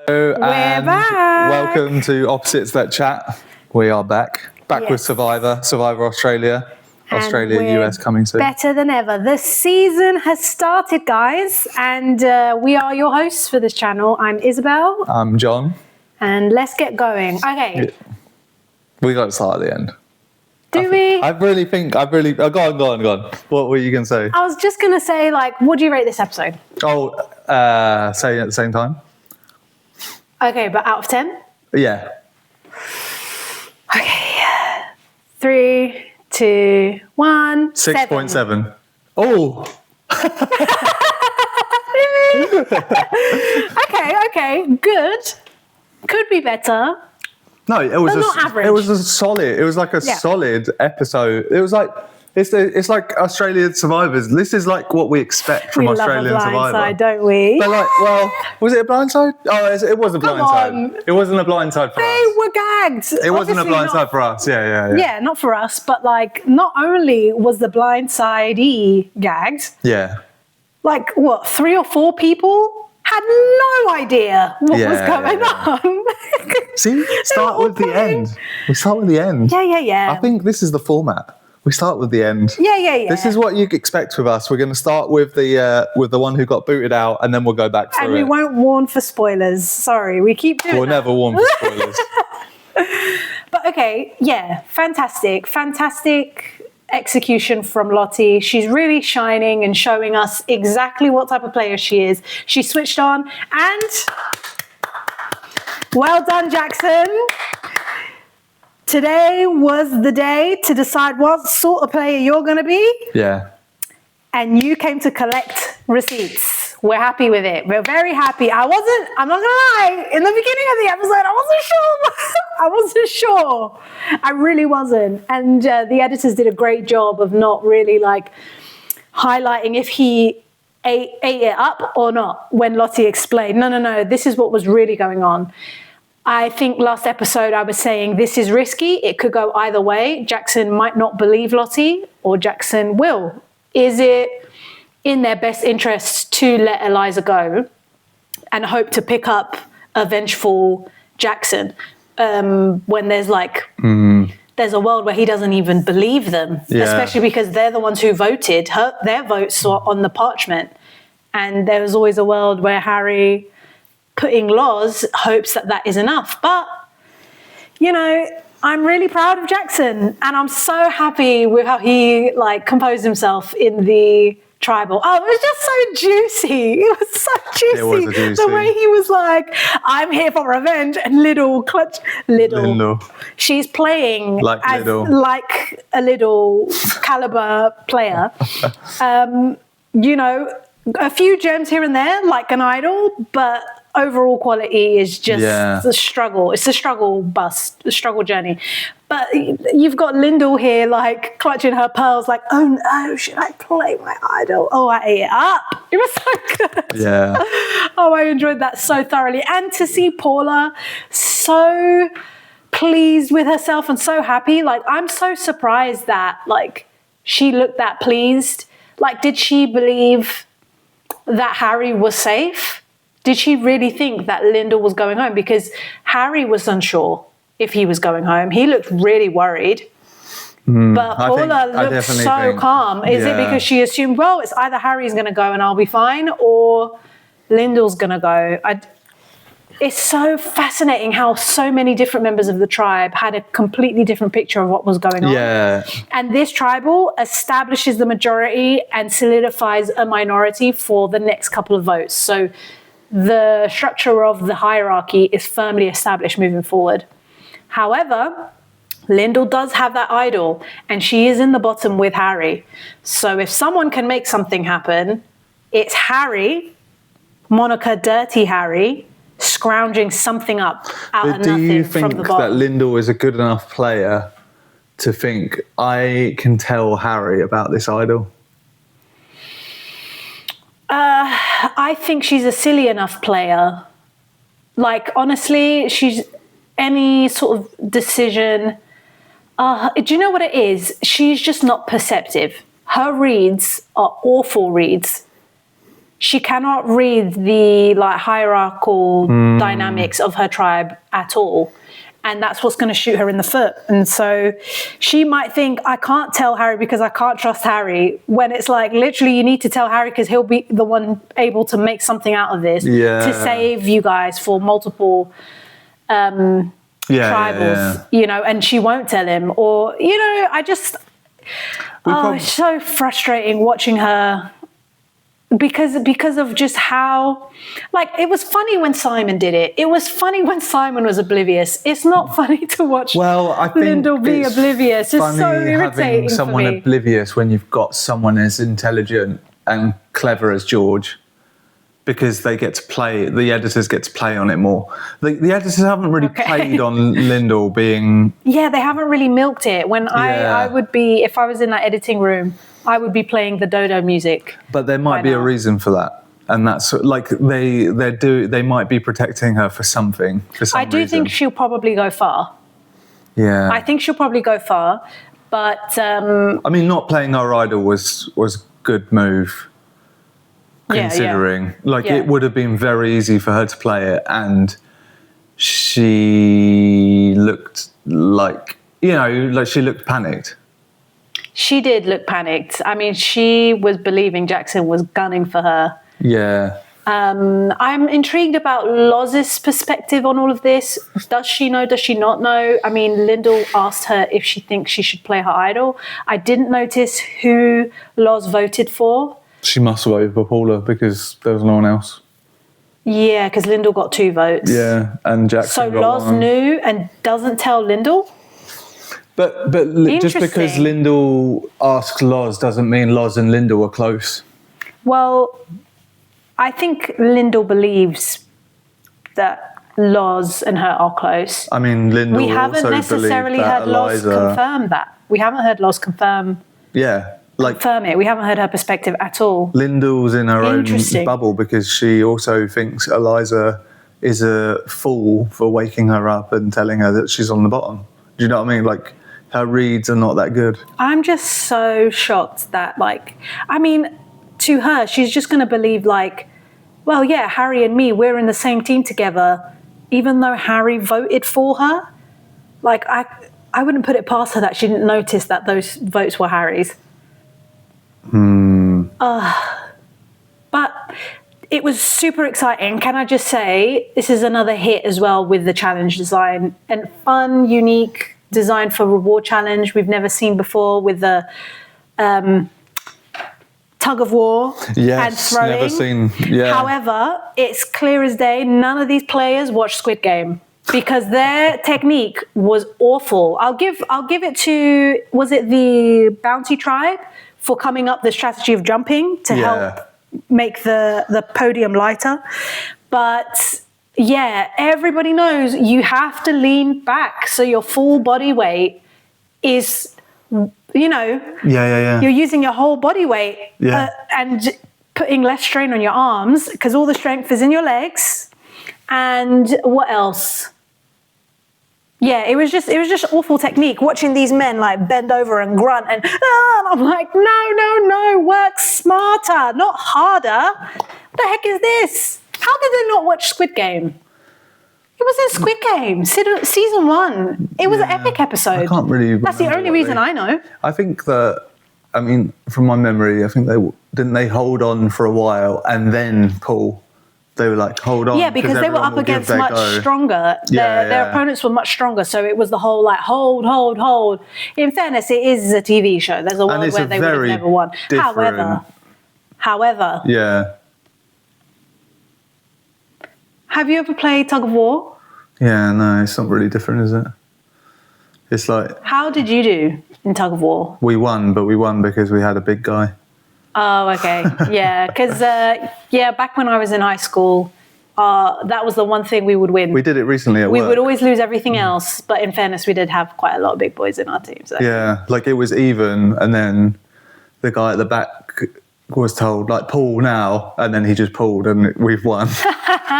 We're and back. Welcome to Opposites That Chat. We are back Yes. with Survivor Australia, And we're US coming soon. better than ever. The season has started, guys, and we are your hosts for this channel. I'm Isabel, I'm John. and let's get going. Okay, We got to start at the end. do we? I really think. Go on. What were you going to say? I was just going to say, what do you rate this episode? Say it at the same time. Okay, but out of 10? Yeah. Okay. 3, 2, 1. 6.7. Oh. Okay, good. Could be better. No, it was not average. It was a solid. It was like a solid episode. It was like it's like Australian Survivors. This is like what we expect from Australian love a Survivor. blindside, don't we? But was it a blindside? Oh, it was a blindside. It wasn't a blindside for They us. were gagged. It wasn't a Obviously blindside not. for us. Yeah. Yeah, not for us, but not only was the blindside gagged, Yeah. 3 or 4 people had no idea what was going on. See, start with the end. We start with the end. Yeah. I think this is the format. We start with the end. Yeah. This is what you expect with us. We're going to start with the one who got booted out, and then we'll go back through and we won't warn for spoilers. Sorry, we keep doing We'll that. never warn for spoilers. But okay, yeah, fantastic execution from Lottie. She's really shining and showing us exactly what type of player she is. She switched on, and well done, Jackson. Today was the day to decide what sort of player you're going to be. Yeah. And you came to collect receipts. We're happy with it. We're very happy. I'm not going to lie, in the beginning of the episode, I wasn't sure. I really wasn't. And the editors did a great job of not really highlighting if he ate it up or not when Lottie explained, no, this is what was really going on. I think last episode I was saying this is risky. It could go either way. Jackson might not believe Lottie, or Jackson will. Is it in their best interests to let Eliza go and hope to pick up a vengeful Jackson when there's there's a world where he doesn't even believe them, especially because they're the ones who voted. Their votes were on the parchment. And there was always a world where Harry, putting laws, hopes that is enough. But, I'm really proud of Jackson, and I'm so happy with how he composed himself in the tribal. Oh, it was just so juicy. It was so juicy. It was juicy. The way he was like, I'm here for revenge, and Little. She's playing like a little caliber player. A few gems here and there, like an idol, but overall quality is just the struggle. It's a struggle journey. But you've got Lyndall here, clutching her pearls, oh no, should I play my idol? Oh, I ate it up. It was so good. Yeah. Oh, I enjoyed that so thoroughly. And to see Paula so pleased with herself and so happy. I'm so surprised that, she looked that pleased. Did she believe that Harry was safe? Did she really think that Lyndall was going home? Because Harry was unsure if he was going home. He looked really worried. But Paula looked so calm. Is it because she assumed, well, it's either Harry's going to go and I'll be fine, or Lyndall's going to go? It's so fascinating how so many different members of the tribe had a completely different picture of what was going on. Yeah. And this tribal establishes the majority and solidifies a minority for the next couple of votes. So the structure of the hierarchy is firmly established moving forward. However, Lyndall does have that idol, and she is in the bottom with Harry. So if someone can make something happen, it's Harry, Monica Dirty Harry, scrounging something up out of nothing from the bottom. Do you think that Lyndall is a good enough player to think, I can tell Harry about this idol? I think she's a silly enough player. Honestly, she's any sort of decision. Do you know what it is? She's just not perceptive. Her reads are awful reads. she cannot read the like hierarchical dynamics of her tribe at all. And that's what's going to shoot her in the foot. And so she might think, I can't tell Harry because I can't trust Harry, when it's like, literally, you need to tell Harry because he'll be the one able to make something out of this to save you guys for multiple tribals, you know, and she won't tell him. Or, you know, it's so frustrating watching her. Because of just how, like, it was funny when Simon did it. It was funny when Simon was oblivious. It's not funny to watch I think Lyndall be oblivious. It's so irritating having someone oblivious when you've got someone as intelligent and clever as George, because they get to play, the editors get to play on it more. The editors haven't really played on Lyndall being... Yeah, they haven't really milked it. When I would be, if I was in that editing room, I would be playing the Dodo music. But there might be a reason for that. And that's like, they might be protecting her for something, for some reason. Think she'll probably go far. Yeah. I think she'll probably go far. But... I mean, not playing our idol was a good move. Considering it would have been very easy for her to play it, and she looked like, you know, like she looked panicked. She did look panicked. I mean, she was believing Jackson was gunning for her. Yeah. I'm intrigued about Loz's perspective on all of this. Does she know? Does she not know? I mean, Lyndall asked her if she thinks she should play her idol. I didn't notice who Loz voted for. She must have voted for Paula because there was no one else. Yeah, because Lyndall got 2 votes. Yeah, and Jackson so got Loz one. knew and doesn't tell Lyndall? But just because Lyndall asked Loz doesn't mean Loz and Lyndall are close. Well, I think Lyndall believes that Loz and her are close. I mean, Lyndall we haven't also necessarily believed that heard Loz confirm that. We haven't heard Loz confirm. Yeah. Confirm it. We haven't heard her perspective at all. Lyndall's in her own bubble because she also thinks Eliza is a fool for waking her up and telling her that she's on the bottom. Do you know what I mean? Like, her reads are not that good. I'm just so shocked that, like, I mean, to her, she's just going to believe, like, well, yeah, Harry and me, we're in the same team together, even though Harry voted for her. Like, I wouldn't put it past her that she didn't notice that those votes were Harry's. But it was super exciting. Can I just say, this is another hit as well with the challenge design, and fun, unique design for reward challenge we've never seen before with the tug of war and throwing. Never seen. Yeah. However, it's clear as day, none of these players watched Squid Game because their technique was awful. I'll give it to, was it the Bounty Tribe, for coming up the strategy of jumping to help make the podium lighter. But yeah, everybody knows you have to lean back so your full body weight is, you know, you're using your whole body weight and putting less strain on your arms because all the strength is in your legs. And what else? Yeah, it was just awful technique. Watching these men like bend over and grunt and I'm like, no, work smarter, not harder. What the heck is this? How did they not watch Squid Game? It was in Squid Game, season 1. It was an epic episode. I can't really. That's the only reason I know. I think that, I mean, from my memory, I think they hold on for a while and then pull. They were like, hold on. Yeah, because they were up against much stronger. Their opponents were much stronger. So it was the whole like, hold. In fairness, it is a TV show. There's a world where they would have never won. However. Yeah. Have you ever played Tug of War? Yeah, no, it's not really different, is it? It's like... How did you do in Tug of War? We won, but we won because we had a big guy. Oh, okay. Yeah, because, back when I was in high school, that was the one thing we would win. We did it recently at work. We would always lose everything else, but in fairness, we did have quite a lot of big boys in our team. So. Yeah, like it was even, and then the guy at the back was told, like, pull now, and then he just pulled, and we've won.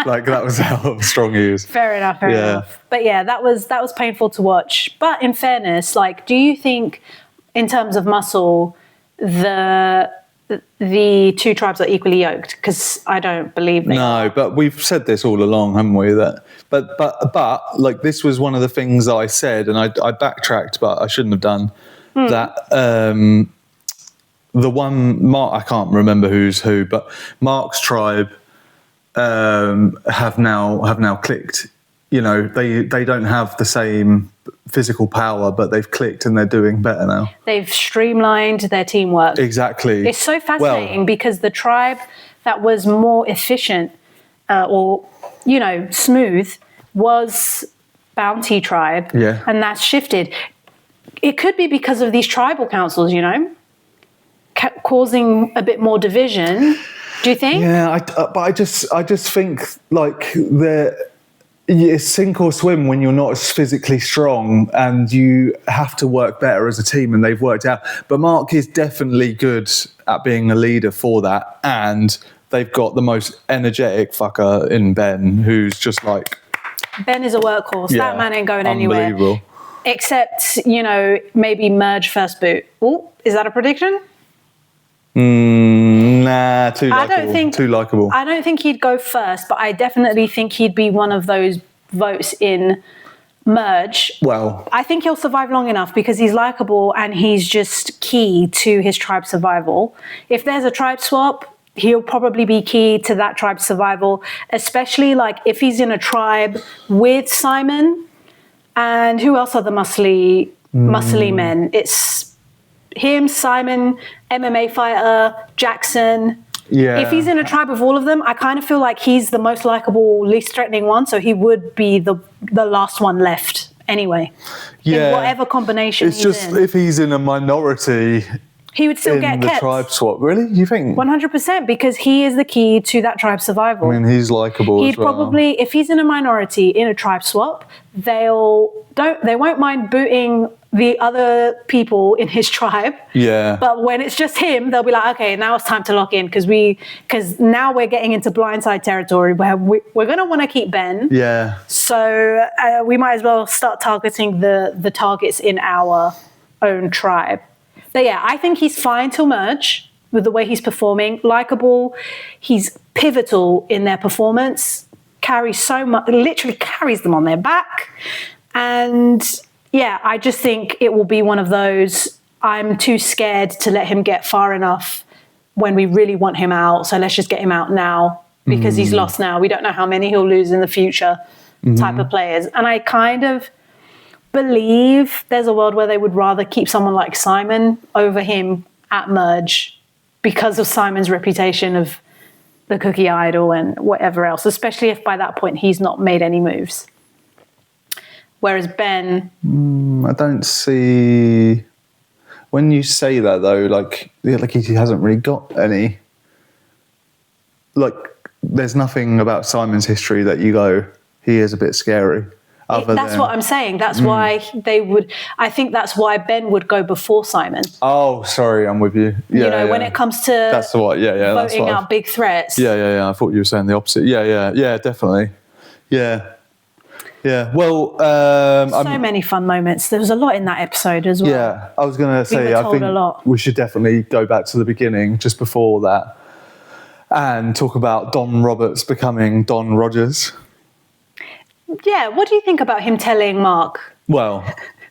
Like, that was how strong he was. Fair enough. But yeah, that was painful to watch. But in fairness, like, do you think, in terms of muscle, the the two tribes are equally yoked, because I don't believe they are. No, but we've said this all along, haven't we? That, but like this was one of the things that I said, and I backtracked, but I shouldn't have done. That the one Mark, I can't remember who's who, but Mark's tribe have now clicked. You know, they don't have the same physical power, but they've clicked and they're doing better now. They've streamlined their teamwork. Exactly. It's so fascinating because the tribe that was more efficient or, you know, smooth was Bounty Tribe. Yeah. And that's shifted. It could be because of these tribal councils, you know, causing a bit more division. Do you think? Yeah, but I just think like it's sink or swim when you're not as physically strong, and you have to work better as a team, and they've worked out. But Mark is definitely good at being a leader for that, and they've got the most energetic fucker in Ben, who's just like... Ben is a workhorse. That man ain't going anywhere. Unbelievable. Except, you know, maybe merge first boot. Oh, is that a prediction? Nah, too likeable. I don't think he'd go first, but I definitely think he'd be one of those votes in merge. Well, I think he'll survive long enough because he's likable and he's just key to his tribe's survival. If there's a tribe swap, he'll probably be key to that tribe's survival, especially like if he's in a tribe with Simon. And who else are the muscly men? It's him, Simon, MMA fighter, Jackson. Yeah. If he's in a tribe of all of them, I kind of feel like he's the most likable, least threatening one. So he would be the last one left anyway. Yeah. In whatever combination it's just in. If he's in a minority, he would still get in the kept. tribe swap. Really? You think? 100%, because he is the key to that tribe's survival. I mean, he's likable as well. He'd probably, if he's in a minority in a tribe swap, they won't mind booting the other people in his tribe. Yeah. But when it's just him, they'll be like, okay, now it's time to lock in because now we're getting into blindside territory where we're going to want to keep Ben. Yeah. So we might as well start targeting the targets in our own tribe. But yeah, I think he's fine till merge with the way he's performing. Likeable. He's pivotal in their performance. Carries so much, literally carries them on their back. And yeah, I just think it will be one of those, I'm too scared to let him get far enough when we really want him out. So let's just get him out now because he's lost now. We don't know how many he'll lose in the future type of players. And I kind of believe there's a world where they would rather keep someone like Simon over him at merge because of Simon's reputation of the cookie idol and whatever else, especially if by that point he's not made any moves. Whereas Ben... I don't see... When you say that, though, like he hasn't really got any... Like, there's nothing about Simon's history that you go, he is a bit scary. That's what I'm saying. That's why they would... I think that's why Ben would go before Simon. Oh, sorry, I'm with you. Yeah, you know, when it comes to that's what, voting out big threats. Yeah. I thought you were saying the opposite. Yeah, definitely. Yeah. Well, so many fun moments. There was a lot in that episode as well. Yeah, I was going to say, I think we should definitely go back to the beginning, just before that, and talk about Don Roberts becoming Don Rogers. Yeah, what do you think about him telling Mark? Well,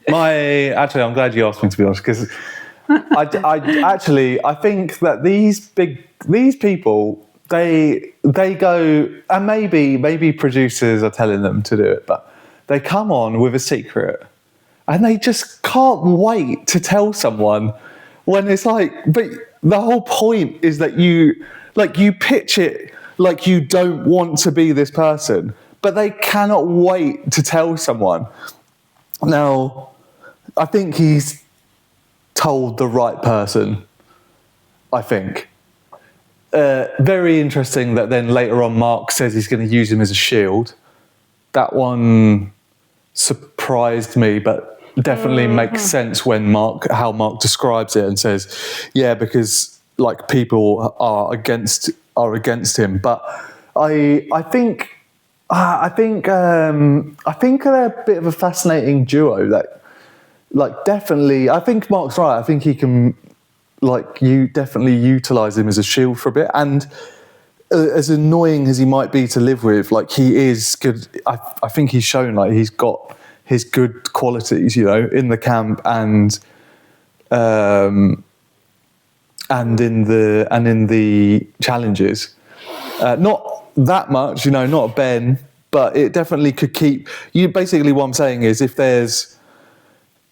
actually, I'm glad you asked me, to be honest, because I think that these people, they go, and maybe producers are telling them to do it, but they come on with a secret and they just can't wait to tell someone when it's like, but the whole point is that you pitch it like you don't want to be this person, but they cannot wait to tell someone. Now, I think he's told the right person, I think. Very interesting that then later on Mark says he's going to use him as a shield. That one surprised me, but definitely makes sense when how Mark describes it and says, yeah, because like people are against him. But I think they're a bit of a fascinating duo. That, like, definitely, I think Mark's right. I think he can like you definitely utilise him as a shield for a bit. And as annoying as he might be to live with, like he is good. I think he's shown like he's got his good qualities, you know, in the camp and in the challenges. Not that much, you know, not Ben, but it definitely could keep you. Basically, what I'm saying is, if there's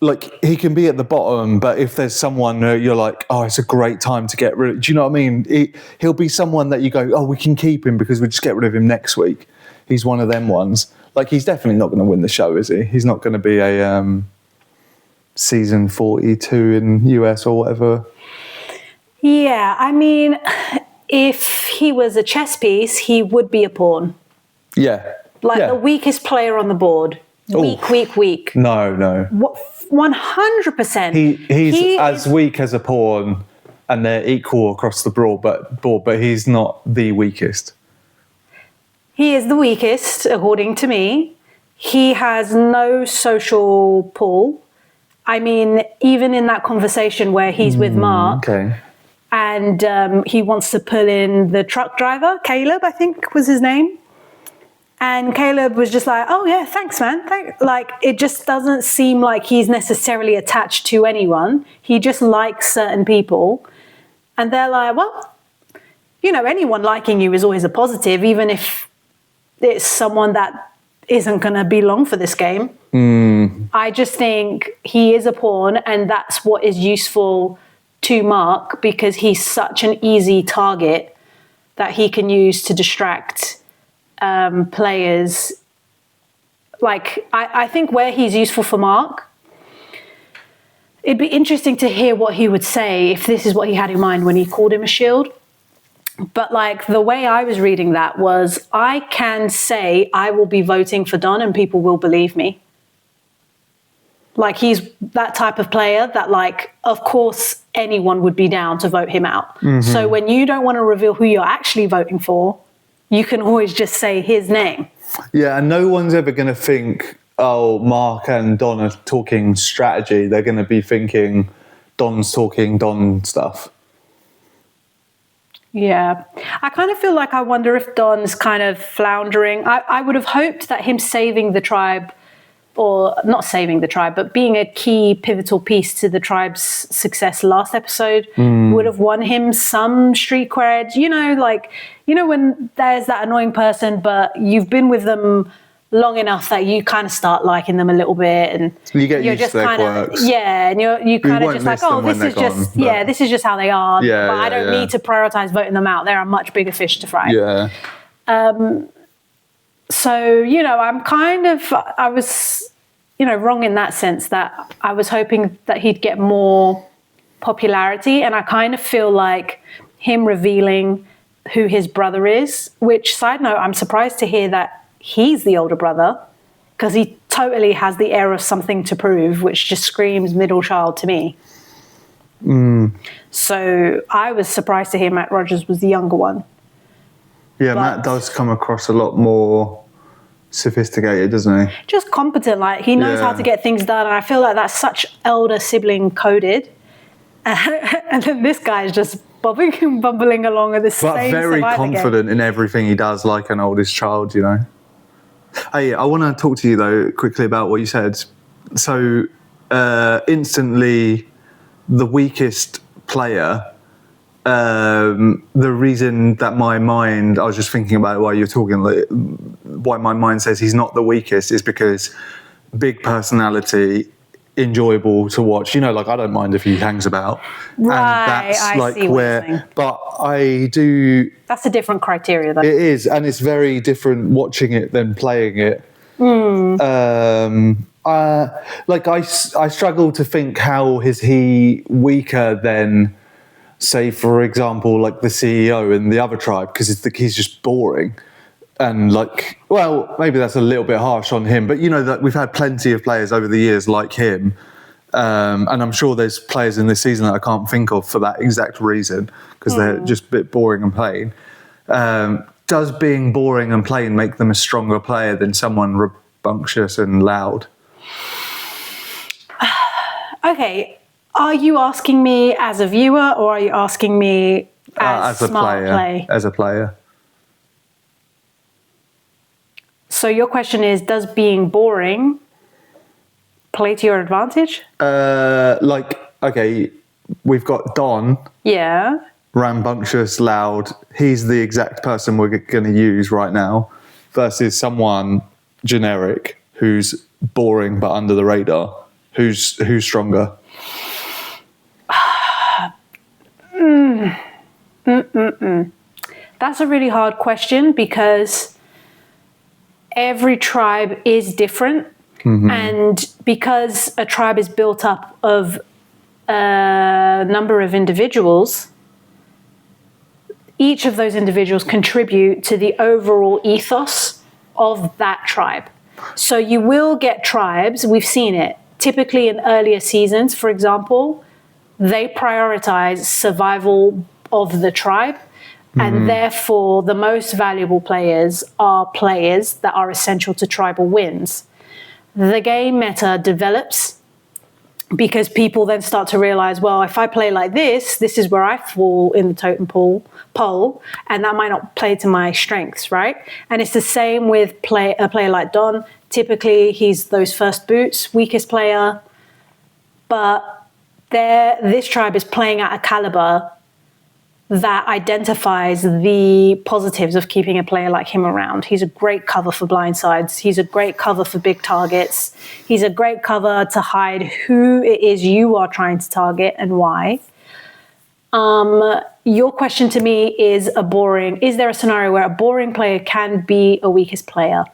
like he can be at the bottom, but if there's someone you're like, oh, it's a great time to get rid of. Do you know what I mean? He'll be someone that you go, oh, we can keep him because we'll just get rid of him next week. He's one of them ones. Like, he's definitely not going to win the show, is he? He's not going to be a season 42 in US or whatever. Yeah, I mean, if he was a chess piece, he would be a pawn. Yeah. Like yeah. the weakest player on the board. Weak. No. What? 100%. He's as weak as a pawn, and they're equal across the board, but he's not the weakest. He is the weakest, according to me. He has no social pull. I mean, even in that conversation where he's with Mark, and he wants to pull in the truck driver, Caleb, I think was his name. And Caleb was just like, oh, yeah, thanks, man. Like, it just doesn't seem like he's necessarily attached to anyone. He just likes certain people. And they're like, well, you know, anyone liking you is always a positive, even if it's someone that isn't going to be long for this game. I just think he is a pawn, and that's what is useful to Mark, because he's such an easy target that he can use to distract players. Like, I think where he's useful for Mark, it'd be interesting to hear what he would say if this is what he had in mind when he called him a shield. But like, the way I was reading that was, I can say I will be voting for Don and people will believe me. Like, he's that type of player that, like, of course anyone would be down to vote him out. So when you don't want to reveal who you're actually voting for, you can always just say his name. Yeah, and no one's ever going to think, oh, Mark and Don are talking strategy. They're going to be thinking Don's talking Don stuff. Yeah. I kind of feel like, I wonder if Don's kind of floundering. I would have hoped that him saving the tribe, or not saving the tribe, but being a key pivotal piece to the tribe's success last episode would have won him some street cred. You know, like, you know, when there's that annoying person, but you've been with them long enough that you kind of start liking them a little bit, and you get you're used just to their kind quirks. of, yeah, and you kind of just like, oh, this is just, this is just how they are. Yeah, but I don't need to prioritize voting them out. They're a much bigger fish to fry. Yeah. So, you know, I was, you know, wrong in that sense, that I was hoping that he'd get more popularity. And I kind of feel like him revealing who his brother is, which, side note, I'm surprised to hear that he's the older brother, because he totally has the air of something to prove, which just screams middle child to me. So I was surprised to hear Matt Rogers was the younger one. Yeah, but Matt does come across a lot more sophisticated, doesn't he? Just competent, like he knows how to get things done, and I feel like that's such elder sibling coded. And then this guy is just bumbling along with the same. But very confident in everything he does, like an oldest child, you know. Hey, I want to talk to you though quickly about what you said. So instantly, the weakest player. The reason that my mind, I was just thinking about it while you were talking, like, why my mind says he's not the weakest is because big personality, enjoyable to watch. You know, like, I don't mind if he hangs about. Right, and that's I like see where, but I do. That's a different criteria, though. It is, and it's very different watching it than playing it. Like I struggle to think how is he weaker than, say, for example, like the CEO in the other tribe, because he's just boring. And like, well, maybe that's a little bit harsh on him, but you know that we've had plenty of players over the years like him. And I'm sure there's players in this season that I can't think of for that exact reason, because they're just a bit boring and plain. Does being boring and plain make them a stronger player than someone rambunctious and loud? Okay, Are you asking me as a viewer, or are you asking me as a smart player? play? As a player. So your question is, does being boring play to your advantage? Okay, we've got Don, Yeah. rambunctious, loud. He's the exact person we're going to use right now, versus someone generic who's boring but under the radar. Who's stronger? That's a really hard question because every tribe is different. And because a tribe is built up of a number of individuals, each of those individuals contribute to the overall ethos of that tribe. So you will get tribes, we've seen it, typically in earlier seasons, for example, they prioritize survival of the tribe. And therefore, the most valuable players are players that are essential to tribal wins. The game meta develops because people then start to realize, well, if I play like this is where I fall in the totem pole, and that might not play to my strengths, right? And it's the same with a player like Don. Typically, he's those first boots, weakest player, but this tribe is playing at a caliber that identifies the positives of keeping a player like him around. He's a great cover for blindsides. He's a great cover for big targets. He's a great cover to hide who it is you are trying to target and why. Your question to me is is there a scenario where a boring player can be a weakest player?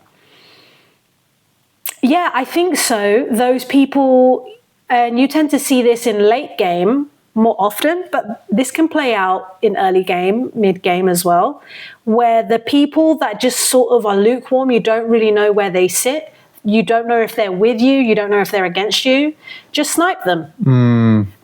Yeah, I think so. Those people, and you tend to see this in late game more often, but this can play out in early game, mid game as well, where the people that just sort of are lukewarm, you don't really know where they sit. You don't know if they're with you. You don't know if they're against you. Just snipe them.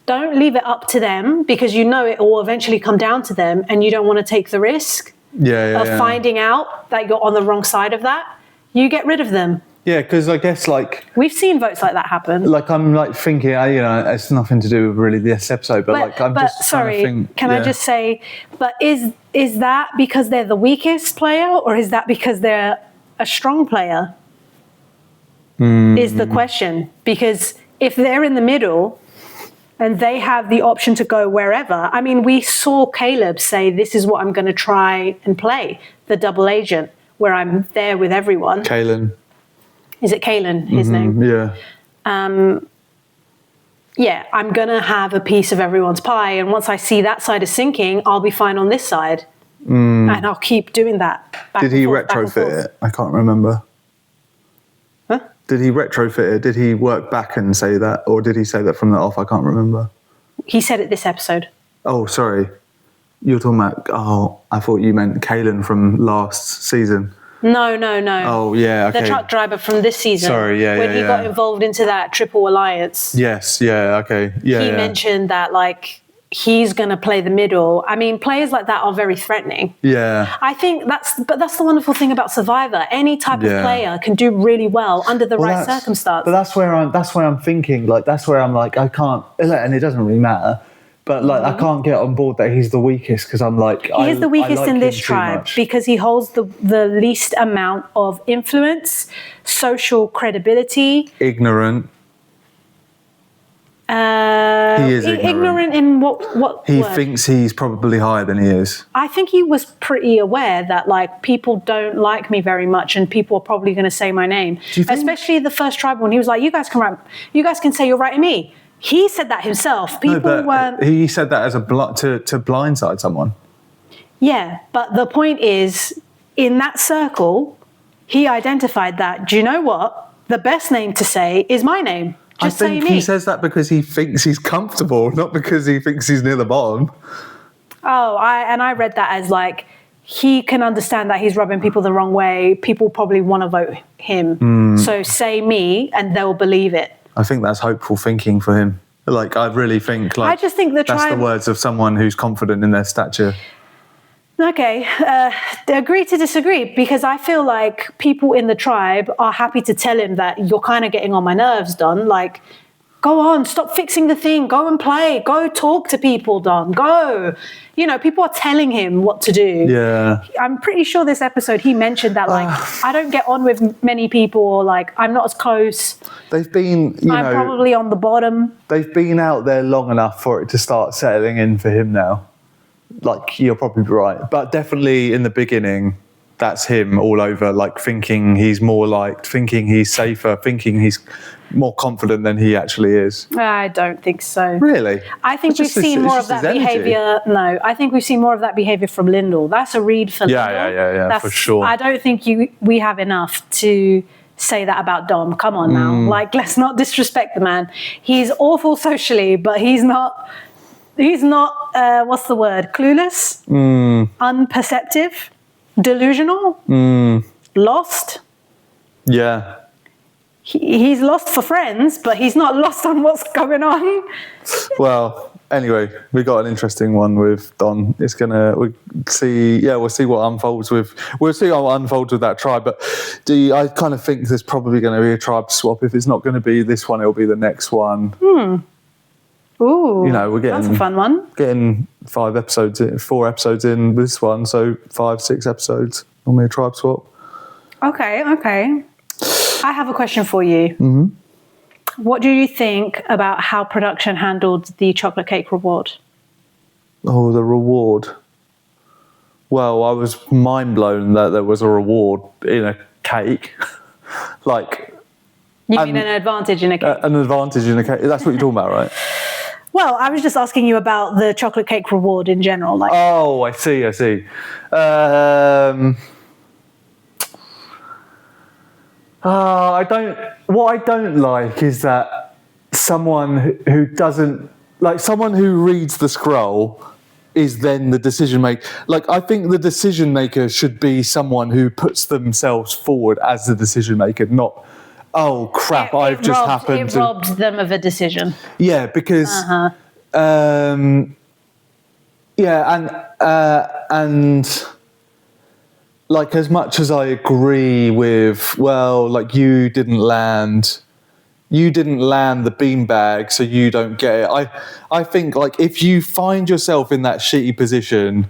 Don't leave it up to them, because you know it will eventually come down to them, and you don't want to take the risk of finding out that you're on the wrong side of that. You get rid of them. Yeah, because I guess we've seen votes like that happen. I'm thinking, it's nothing to do with really this episode, but I'm just sorry. trying to think. Can I just say, but is that because they're the weakest player, or is that because they're a strong player? Is the question. Because if they're in the middle and they have the option to go wherever, I mean, we saw Caleb say, "This is what I'm going to try and play, the double agent, where I'm there with everyone." Kalen. Is it Kalen, his name? Yeah. Yeah, I'm going to have a piece of everyone's pie. And once I see that side is sinking, I'll be fine on this side. And I'll keep doing that. Did he retrofit it? I can't remember. Huh? Did he retrofit it? Did he work back and say that? Or did he say that from the off? I can't remember. He said it this episode. Oh, sorry. You were talking about, I thought you meant Kalen from last season. No. Oh, yeah, okay. The truck driver from this season. Sorry, when he got involved into that triple alliance. Yes, yeah, okay. Yeah, he mentioned that, he's going to play the middle. I mean, players like that are very threatening. Yeah. I think that's the wonderful thing about Survivor. Any type of player can do really well under the right circumstance. But that's where I'm thinking, that's where I'm I can't, and it doesn't really matter. But I can't get on board that he's the weakest, because I'm he is the weakest in this tribe because he holds the least amount of influence, social credibility. Ignorant. He is ignorant in what he word? Thinks he's probably higher than he is. I think he was pretty aware that people don't like me very much, and people are probably going to say my name. Especially the first tribe when he was like, "You guys can say you're writing me." He said that himself. People weren't. He said that as to blindside someone. Yeah, but the point is, in that circle, he identified that. Do you know what? The best name to say is my name. Just say me. I think he says that because he thinks he's comfortable, not because he thinks he's near the bottom. Oh, I read that as he can understand that he's rubbing people the wrong way. People probably want to vote him. So say me, and they'll believe it. I think that's hopeful thinking for him. I really think I just think that's the words of someone who's confident in their stature. Okay, agree to disagree, because I feel like people in the tribe are happy to tell him that you're kind of getting on my nerves, Don. Go on, stop fixing the thing. Go and play. Go talk to people, Dom. Go. You know, people are telling him what to do. Yeah. I'm pretty sure this episode he mentioned that, like, I don't get on with many people, or like, I'm not as close. They've been, I'm probably on the bottom. They've been out there long enough for it to start settling in for him now. Like, you're probably right. But definitely in the beginning, that's him all over, like thinking he's more liked, thinking he's safer, thinking he's more confident than he actually is. I don't think so. Really? I think we've seen more of that behaviour. No, I think we've seen more of that behaviour from Lyndall. That's a read for Lyndall. Yeah, for sure. I don't think we have enough to say that about Dom. Come on now. Like, let's not disrespect the man. He's awful socially, but he's not, what's the word? Clueless? Unperceptive? Delusional? Lost? Yeah. He's lost for friends, but he's not lost on what's going on. Well, anyway, we got an interesting one with Don. We'll see what unfolds with that tribe. But I kind of think there's probably going to be a tribe swap. If it's not going to be this one, it'll be the next one. Ooh, we're getting, that's a fun one. Getting 4 episodes in this one, so 5-6 episodes. Normally a tribe swap. Okay. I have a question for you. Mm-hmm. What do you think about how production handled the chocolate cake reward? Oh, the reward. Well, I was mind blown that there was a reward in a cake. Like, you mean an advantage in a cake? An advantage in a cake. That's what you're talking about, right? Well, I was just asking you about the chocolate cake reward in general. Like. Oh, I see. What I don't like is that someone who reads the scroll is then the decision maker. Like, I think the decision maker should be someone who puts themselves forward as the decision maker, not, oh crap, It robbed them of a decision. Yeah, because and like, as much as I agree with, well, like, you didn't land the beanbag, so you don't get it. I think, like, if you find yourself in that shitty position,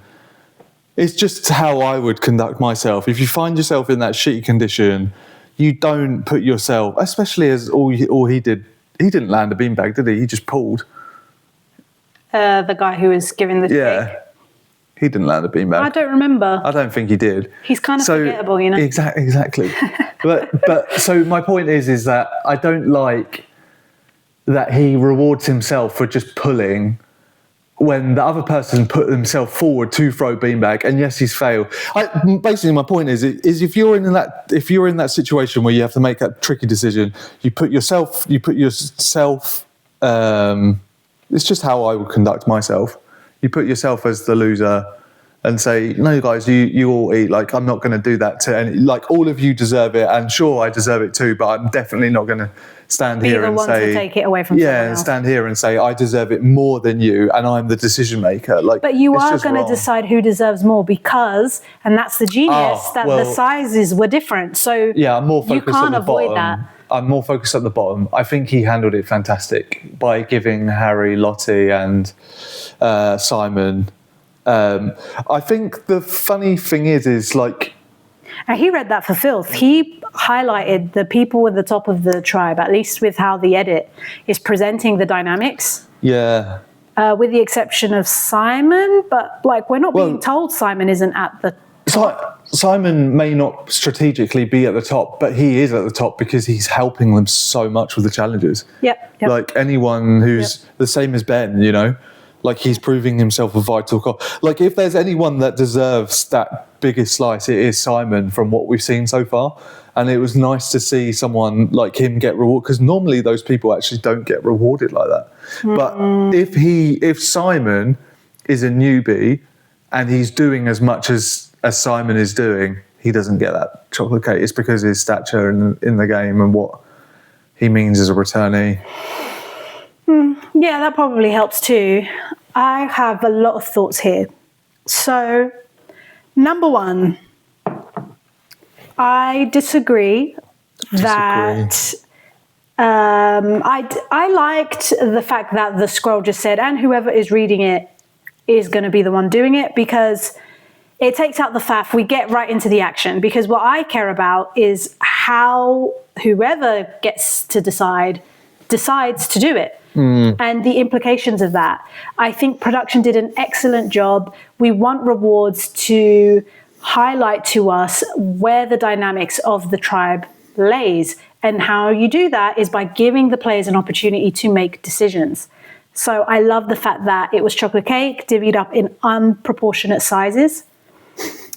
it's just how I would conduct myself. If you find yourself in that shitty condition, you don't put yourself, especially as all he did, he didn't land a beanbag, did he? He just pulled. The guy who was giving the cake. He didn't land a beanbag. I don't remember. I don't think he did. He's kind of forgettable, you know. Exactly. but so my point is that I don't like that he rewards himself for just pulling when the other person put themselves forward to throw beanbag, and yes, he's failed. Basically, my point is if you're in that situation where you have to make that tricky decision, you put yourself. It's just how I would conduct myself. You put yourself as the loser and say, no, guys, you all eat. Like, I'm not going to do that to any. Like, all of you deserve it, and sure, I deserve it too. But I'm definitely not going to stand here and say, to take it away from someone else. Stand here and say I deserve it more than you, and I'm the decision maker. Like, but you are going to decide who deserves more because, and that's the genius, the sizes were different. So yeah, I'm more focused you can't on the avoid bottom. that. I'm more focused at the bottom. I think he handled it fantastic by giving Harry, Lottie, and Simon. I think the funny thing is like... And he read that for filth. He highlighted the people at the top of the tribe, at least with how the edit is presenting the dynamics. Yeah. With the exception of Simon, but like we're not being told Simon isn't at the top. Simon may not strategically be at the top, but he is at the top because he's helping them so much with the challenges. Yep. Like anyone who's the same as Ben, you know, like he's proving himself a vital like if there's anyone that deserves that biggest slice, it is Simon from what we've seen so far. And it was nice to see someone like him get rewarded, because normally those people actually don't get rewarded like that. But if Simon is a newbie and he's doing as much as Simon is doing, he doesn't get that chocolate cake. It's because of his stature in the game and what he means as a returnee. Yeah, that probably helps too. I have a lot of thoughts here. So, number one, I disagree that I liked the fact that the scroll just said, and whoever is reading it is going to be the one doing it, because it takes out the faff. We get right into the action, because what I care about is how whoever gets to decides to do it. And the implications of that. I think production did an excellent job. We want rewards to highlight to us where the dynamics of the tribe lays. And how you do that is by giving the players an opportunity to make decisions. So I love the fact that it was chocolate cake divvied up in unproportionate sizes.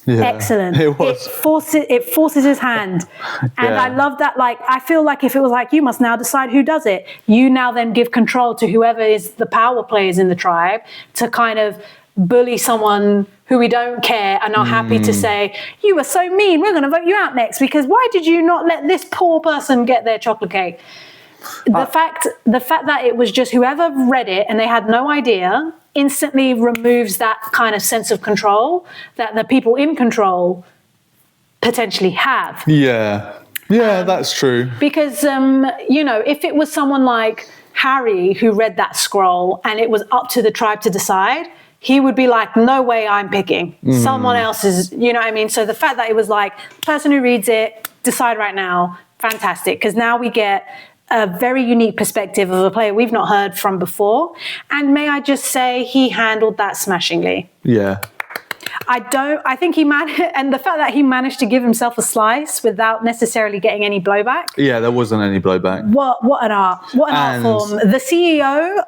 Yeah, excellent. It was. It forces his hand. And I love that. Like, I feel like if it was like, you must now decide who does it, you now then give control to whoever is the power players in the tribe to kind of bully someone who we don't care and are happy to say, you were so mean, we're going to vote you out next, because why did you not let this poor person get their chocolate cake? The fact that it was just whoever read it and they had no idea instantly removes that kind of sense of control that the people in control potentially have. Yeah, that's true. Because, if it was someone like Harry who read that scroll and it was up to the tribe to decide, he would be like, no way I'm picking. Someone else is, you know what I mean? So the fact that it was like, person who reads it, decide right now, fantastic. Because now we get a very unique perspective of a player we've not heard from before. And may I just say, he handled that smashingly. Yeah. I think he managed, and the fact that he managed to give himself a slice without necessarily getting any blowback. Yeah, there wasn't any blowback. What an art. What an art form. The CEO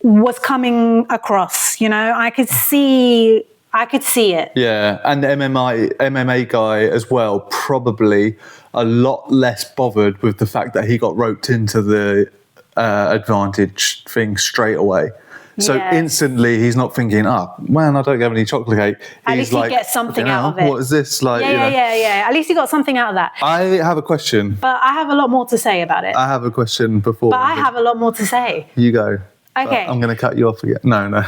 was coming across, I could see it. Yeah, and the MMA guy as well, probably a lot less bothered with the fact that he got roped into the advantage thing straight away. So instantly he's not thinking, man, I don't have any chocolate cake. At least he gets something out of it. What is this? Like, yeah. At least he got something out of that. I have a question. But I have a lot more to say about it. I have a question before. But I have a lot more to say. You go. Okay. I'm going to cut you off again. No.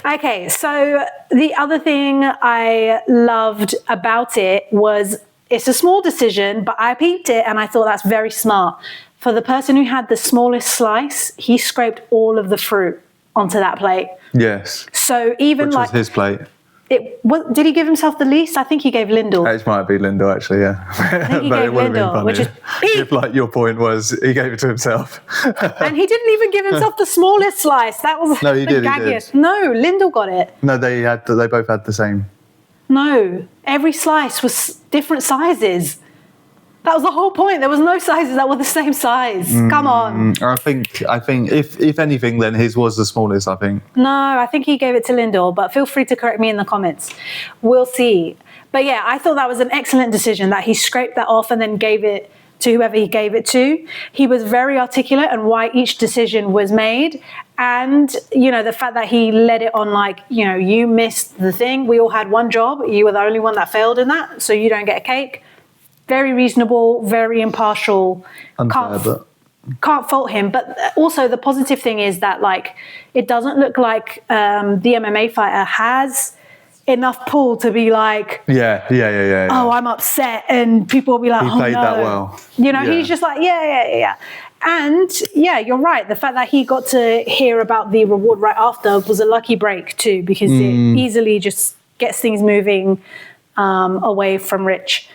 Okay, so the other thing I loved about it was it's a small decision, but I peeped it and I thought that's very smart. For the person who had the smallest slice, he scraped all of the fruit onto that plate. Yes. So even which was his plate. Did he give himself the least? I think he gave Lyndall. It might be Lyndall, actually, yeah. I think he gave Lyndall, which is if, like, your point was he gave it to himself. And he didn't even give himself the smallest slice. That was no, he the did, gaggiest. No, Lyndall got it. No, they both had the same. No, every slice was different sizes. That was the whole point. There was no sizes that were the same size. Come on. I think if anything, then his was the smallest, I think. No, I think he gave it to Lyndall, but feel free to correct me in the comments. We'll see. But yeah, I thought that was an excellent decision that he scraped that off and then gave it to whoever he gave it to. He was very articulate on why each decision was made. And, the fact that he led it on like, you missed the thing. We all had one job. You were the only one that failed in that, so you don't get a cake. Very reasonable, very impartial. Unfair, can't fault him. But also the positive thing is that, like, it doesn't look like the MMA fighter has enough pull to be like, yeah. Oh, I'm upset, and people will be like, he played that well. He's just like, yeah. And yeah, you're right. The fact that he got to hear about the reward right after was a lucky break too, because it easily just gets things moving away from Rich.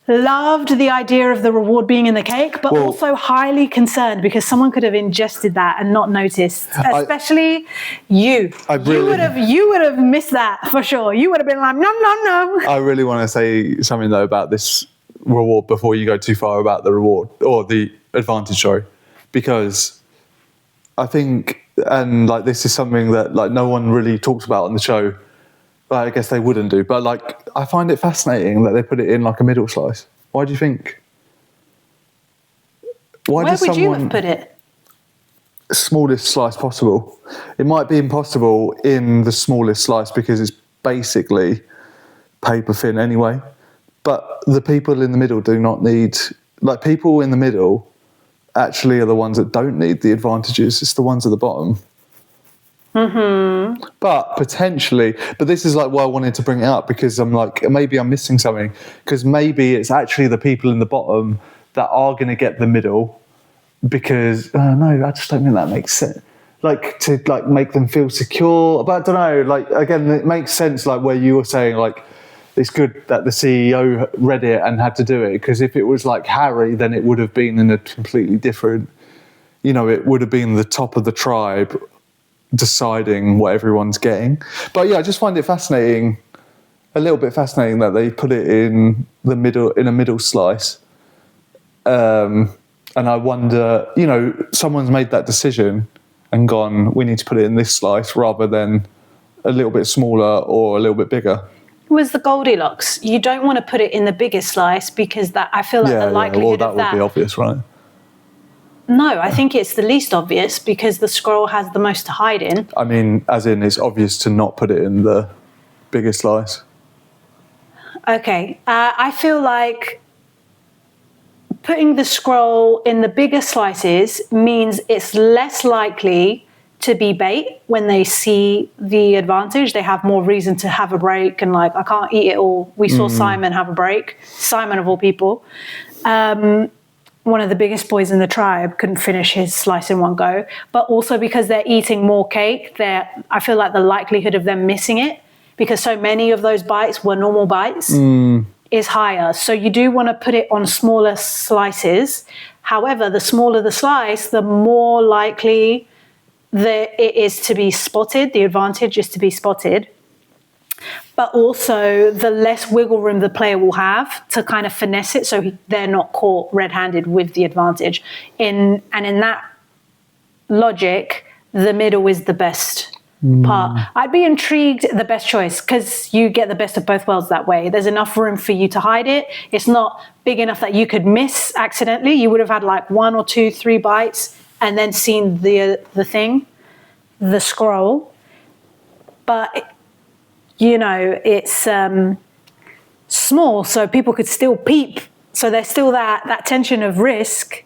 Loved the idea of the reward being in the cake, but also highly concerned because someone could have ingested that and not noticed. Especially you. You would have missed that for sure. You would have been like, no. I really want to say something though about this reward before you go too far about the reward or the advantage, sorry, because I think, and like this is something that like no one really talks about on the show. I guess they wouldn't do, but like I find it fascinating that they put it in like a middle slice. Why do you think? Where would you have put it? Smallest slice possible. It might be impossible in the smallest slice because it's basically paper thin anyway. But the people in the middle do not need, like people in the middle actually are the ones that don't need the advantages. It's the ones at the bottom. Mm-hmm. But this is like why I wanted to bring it up, because I'm like, maybe I'm missing something, because maybe it's actually the people in the bottom that are going to get the middle because no, I just don't think that makes sense. Like to like make them feel secure, but I don't know. Like again, it makes sense. Like where you were saying, like it's good that the CEO read it and had to do it, because if it was like Harry, then it would have been in a completely different. You know, it would have been the top of the tribe deciding what everyone's getting. But yeah, I just find it fascinating, a little bit fascinating that they put it in the middle, in a middle slice. And I wonder, you know, someone's made that decision and gone, we need to put it in this slice rather than a little bit smaller or a little bit bigger. It was the Goldilocks. You don't want to put it in the biggest slice because that, I feel like the likelihood well, that would be obvious, right? No, I think it's the least obvious because the scroll has the most to hide in. I mean, as in it's obvious to not put it in the biggest slice. Okay, I feel like putting the scroll in the bigger slices means it's less likely to be bait when they see the advantage. They have more reason to have a break and like, I can't eat it all. We saw Simon have a break. Simon of all people. One of the biggest boys in the tribe couldn't finish his slice in one go, but also because they're eating more cake, I feel like the likelihood of them missing it, because so many of those bites were normal bites, is higher. So you do want to put it on smaller slices. However, the smaller the slice, the more likely that it is to be spotted. The advantage is to be spotted. But also the less wiggle room the player will have to kind of finesse it so they're not caught red-handed with the advantage. And in that logic, the middle is the best part. I'd be intrigued, the best choice, because you get the best of both worlds that way. There's enough room for you to hide it. It's not big enough that you could miss accidentally. You would have had like 1 or 2, 3 bites and then seen the thing, the scroll. But you know, it's small, so people could still peep. So there's still that tension of risk.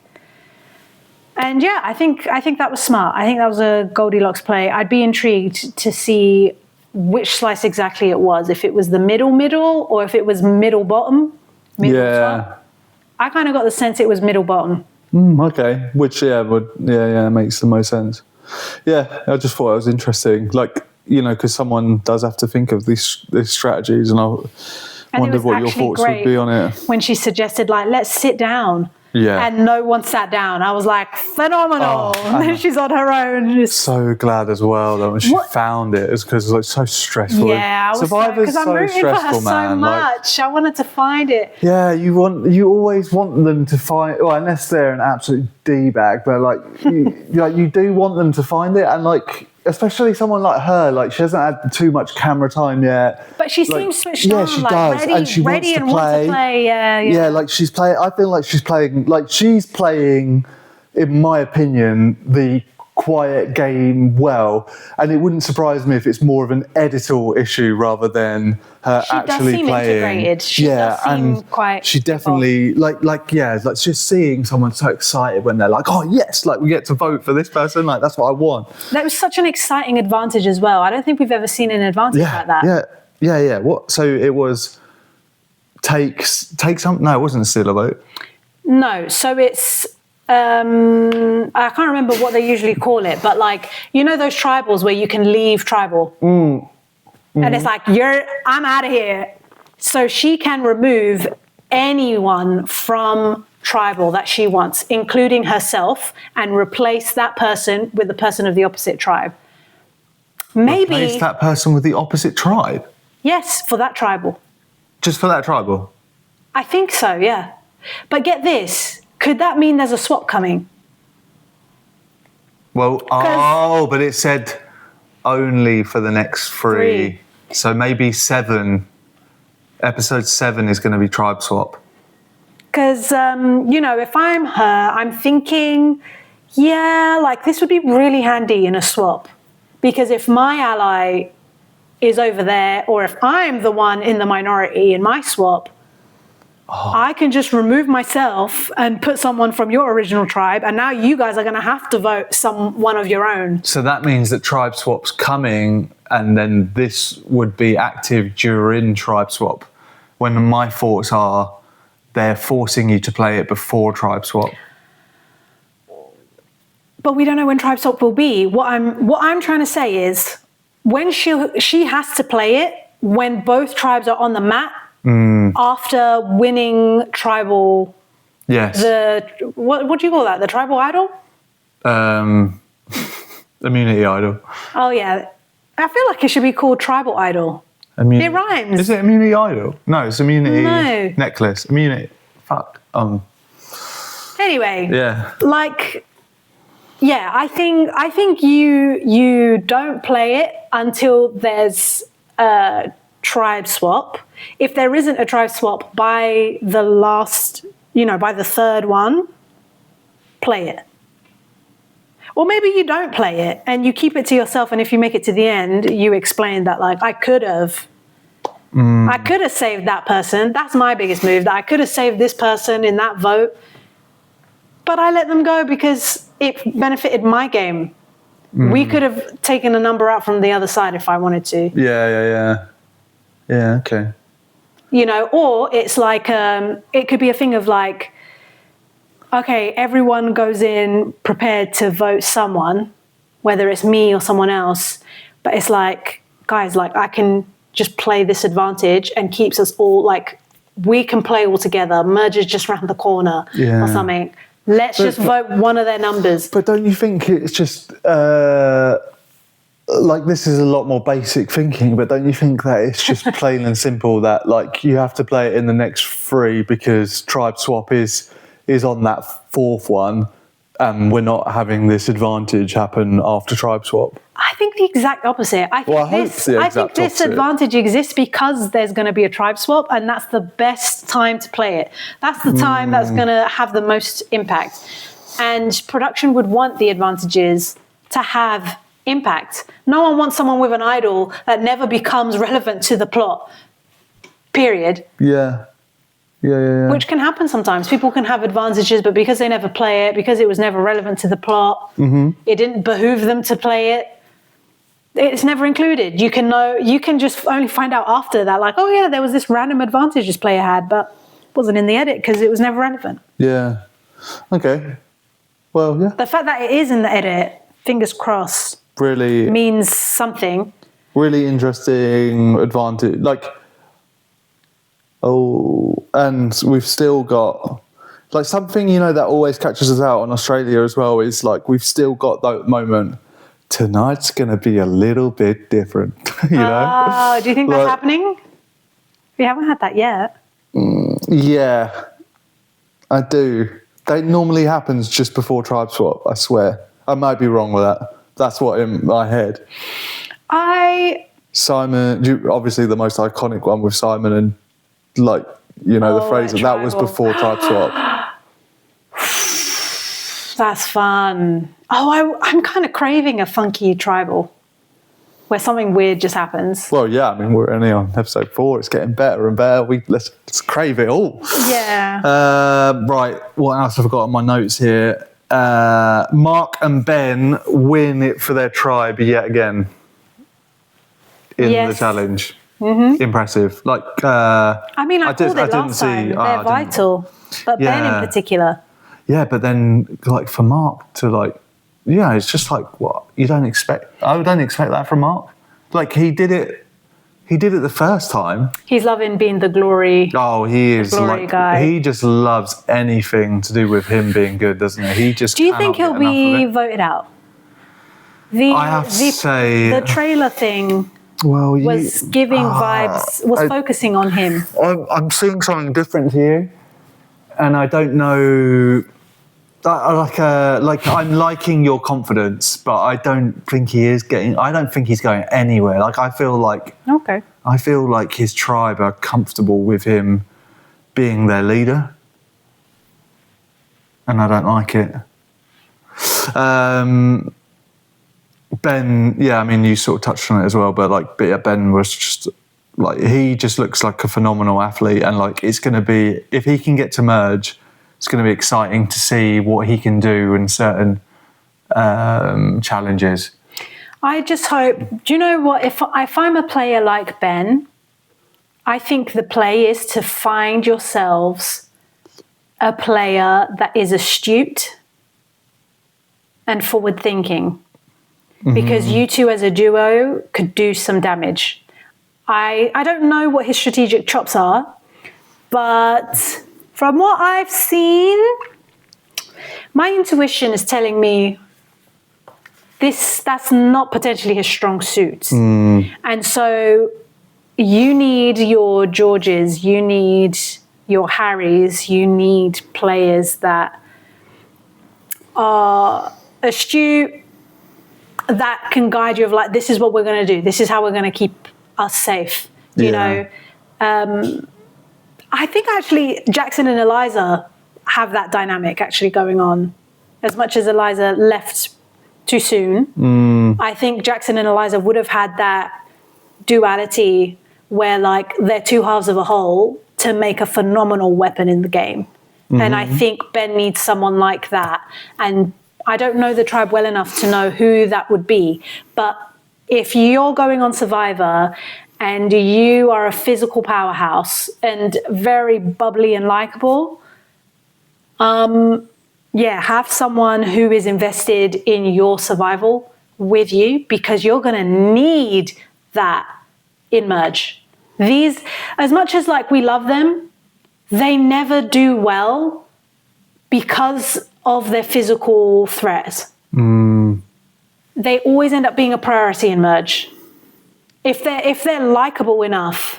And yeah, I think that was smart. I think that was a Goldilocks play. I'd be intrigued to see which slice exactly it was. If it was the middle, or if it was middle bottom. Top. I kind of got the sense it was middle bottom. Okay, which makes the most sense. Yeah, I just thought it was interesting. Like, you know, because someone does have to think of these strategies, and I wondered what your thoughts would be on it. When she suggested, like, let's sit down. Yeah. And no one sat down. I was like, phenomenal. And then she's on her own. So glad as well that when she found it, it's because it's so stressful. Yeah, I was Survivor's so rooting for her so much. I wanted to find it. Yeah, you always want them to find, well, unless they're an absolute D-bag, but like you do want them to find it, and like, especially someone like her, like she hasn't had too much camera time yet. But she seems switched on. Yeah, she does, and she wants to play. Yeah, like she's playing. I feel like she's playing, in my opinion, the quiet game well. And it wouldn't surprise me if it's more of an editorial issue rather than her actually playing. Integrated. She does seem quite. She definitely like just seeing someone so excited when they're like, oh yes, like we get to vote for this person, like that's what I want. That was such an exciting advantage as well. I don't think we've ever seen an advantage like that. Yeah. What? So it was take some. No, it wasn't a steal a vote. No, so it's. I can't remember what they usually call it, but like, you know those tribals where you can leave tribal? And it's like, I'm out of here. So she can remove anyone from tribal that she wants, including herself, and replace that person with the person of the opposite tribe. Maybe. Replace that person with the opposite tribe? Yes, for that tribal. Just for that tribal? I think so, yeah. But get this. Could that mean there's a swap coming? Well, but it said only for the next 3. So maybe 7. Episode 7 is going to be tribe swap. Because, you know, if I'm her, I'm thinking, yeah, like this would be really handy in a swap. Because if my ally is over there, or if I'm the one in the minority in my swap, I can just remove myself and put someone from your original tribe, and now you guys are going to have to vote one of your own. So that means that tribe swap's coming, and then this would be active during tribe swap. When my thoughts are, they're forcing you to play it before tribe swap. but we don't know when tribe swap will be. What I'm trying to say is when she has to play it when both tribes are on the mat after winning tribal. Yes. What do you call that? The tribal idol? Immunity idol. Oh yeah, I feel like it should be called tribal idol. It rhymes. Is it immunity idol? No, it's immunity No. necklace. Immunity. Fuck. Anyway. Yeah. Like, yeah, I think you don't play it until there's a tribe swap. If there isn't a tribe swap by the last, by the third one, play it. Or maybe you don't play it and you keep it to yourself, and if you make it to the end, you explain that, like, I could have saved that person. That's my biggest move, that I could have saved this person in that vote, but I let them go because it benefited my game. We could have taken a number out from the other side if I wanted to. Yeah, okay. Or it's like, it could be a thing of like, okay, everyone goes in prepared to vote someone, whether it's me or someone else, but it's like, guys, like, I can just play this advantage and keeps us all, like, we can play all together. Merger's just around the corner or something. Let's just vote one of their numbers. But don't you think it's just, like, this is a lot more basic thinking, but don't you think that it's just plain and simple that, like, you have to play it in the next 3 because tribe swap is on that 4th one, and we're not having this advantage happen after tribe swap? I think the exact opposite. I think this advantage exists because there's going to be a tribe swap, and that's the best time to play it. That's the time that's going to have the most impact. And production would want the advantages to have impact. No one wants someone with an idol that never becomes relevant to the plot, period. Yeah. Which can happen sometimes. People can have advantages, but because they never play it, because it was never relevant to the plot, it didn't behoove them to play it, it's never included. You can just only find out after that, like, oh yeah, there was this random advantage this player had, but it wasn't in the edit because it was never relevant. Yeah. Okay. Well, yeah. The fact that it is in the edit, fingers crossed, really means something. Really interesting advantage. Like, and we've still got, like, something, that always catches us out on Australia as well is, like, we've still got that moment. Tonight's going to be a little bit different, do you think that's happening? We haven't had that yet. Yeah, I do. That normally happens just before tribe swap, I swear. I might be wrong with that. That's what in my head. Simon, obviously the most iconic one with Simon and, like, the phrase that was before tribe swap. That's fun. I'm kind of craving a funky tribal where something weird just happens. Well, yeah, I mean, we're only on episode 4. It's getting better and better. Let's crave it all. Yeah. Right. What else have I got on my notes here? Mark and Ben win it for their tribe yet again in the challenge. Impressive. Like, I called it last time. They're vital. But Ben in particular. Yeah, but then, like, for Mark to, like, it's just like, what? I don't expect that from Mark. Like, he did it the first time. He's loving being the glory. Oh, he is. Glory guy. He just loves anything to do with him being good, doesn't he? Do you think he'll be voted out? I have to say, the trailer thing was giving vibes, was focusing on him. I'm seeing something different here, and I don't know. Like I'm liking your confidence, but I don't think he's going anywhere. Like, I feel like his tribe are comfortable with him being their leader, and I don't like it. Ben, I mean, you sort of touched on it as well, but, like, Ben was just, like, he just looks like a phenomenal athlete, and, like, it's going to be, if he can get to merge, it's going to be exciting to see what he can do in certain challenges. I just hope, do you know what, if I'm a player like Ben, I think the play is to find yourselves a player that is astute and forward thinking, because you two as a duo could do some damage. I don't know what his strategic chops are, but from what I've seen, my intuition is telling me that's not potentially his strong suit. And so you need your Georges, you need your Harrys, you need players that are astute, that can guide you of like, this is what we're going to do. This is how we're going to keep us safe. You know, I think actually Jackson and Eliza have that dynamic actually going on. As much as Eliza left too soon, I think Jackson and Eliza would have had that duality where like they're two halves of a whole to make a phenomenal weapon in the game. And I think Ben needs someone like that. And I don't know the tribe well enough to know who that would be. But if you're going on Survivor and you are a physical powerhouse and very bubbly and likable, have someone who is invested in your survival with you, because you're going to need that in Merge. These, as much as like we love them, they never do well because of their physical threat. They always end up being a priority in Merge. If they're likable enough,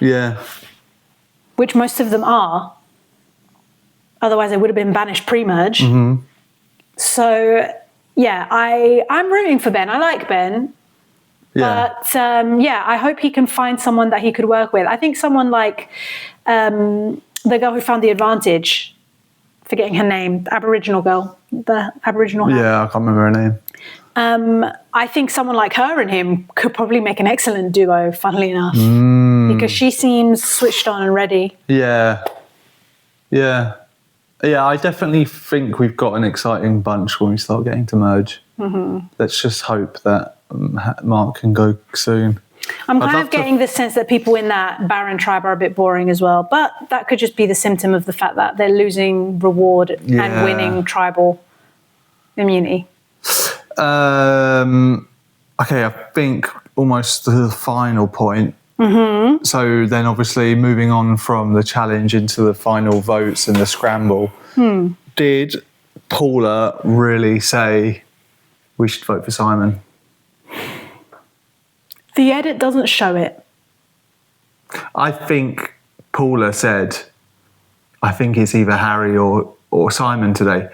which most of them are, otherwise they would have been banished pre-Merge. So I'm rooting for Ben. I like Ben. But I hope he can find someone that he could work with. I think someone like the girl who found the advantage, forgetting her name, the Aboriginal girl, the Aboriginal. Yeah, I can't remember her name. I think someone like her and him could probably make an excellent duo, funnily enough, because she seems switched on and ready. Yeah, I definitely think we've got an exciting bunch when we start getting to Merge. Let's just hope that Mark can go soon. I'm kind of getting the sense that people in that Baron tribe are a bit boring as well, but that could just be the symptom of the fact that they're losing reward and winning tribal immunity. Okay, I think almost to the final point. So then obviously moving on from the challenge into the final votes and the scramble, did Paula really say we should vote for Simon? The edit doesn't show it. I think Paula said, I think it's either Harry or Simon today,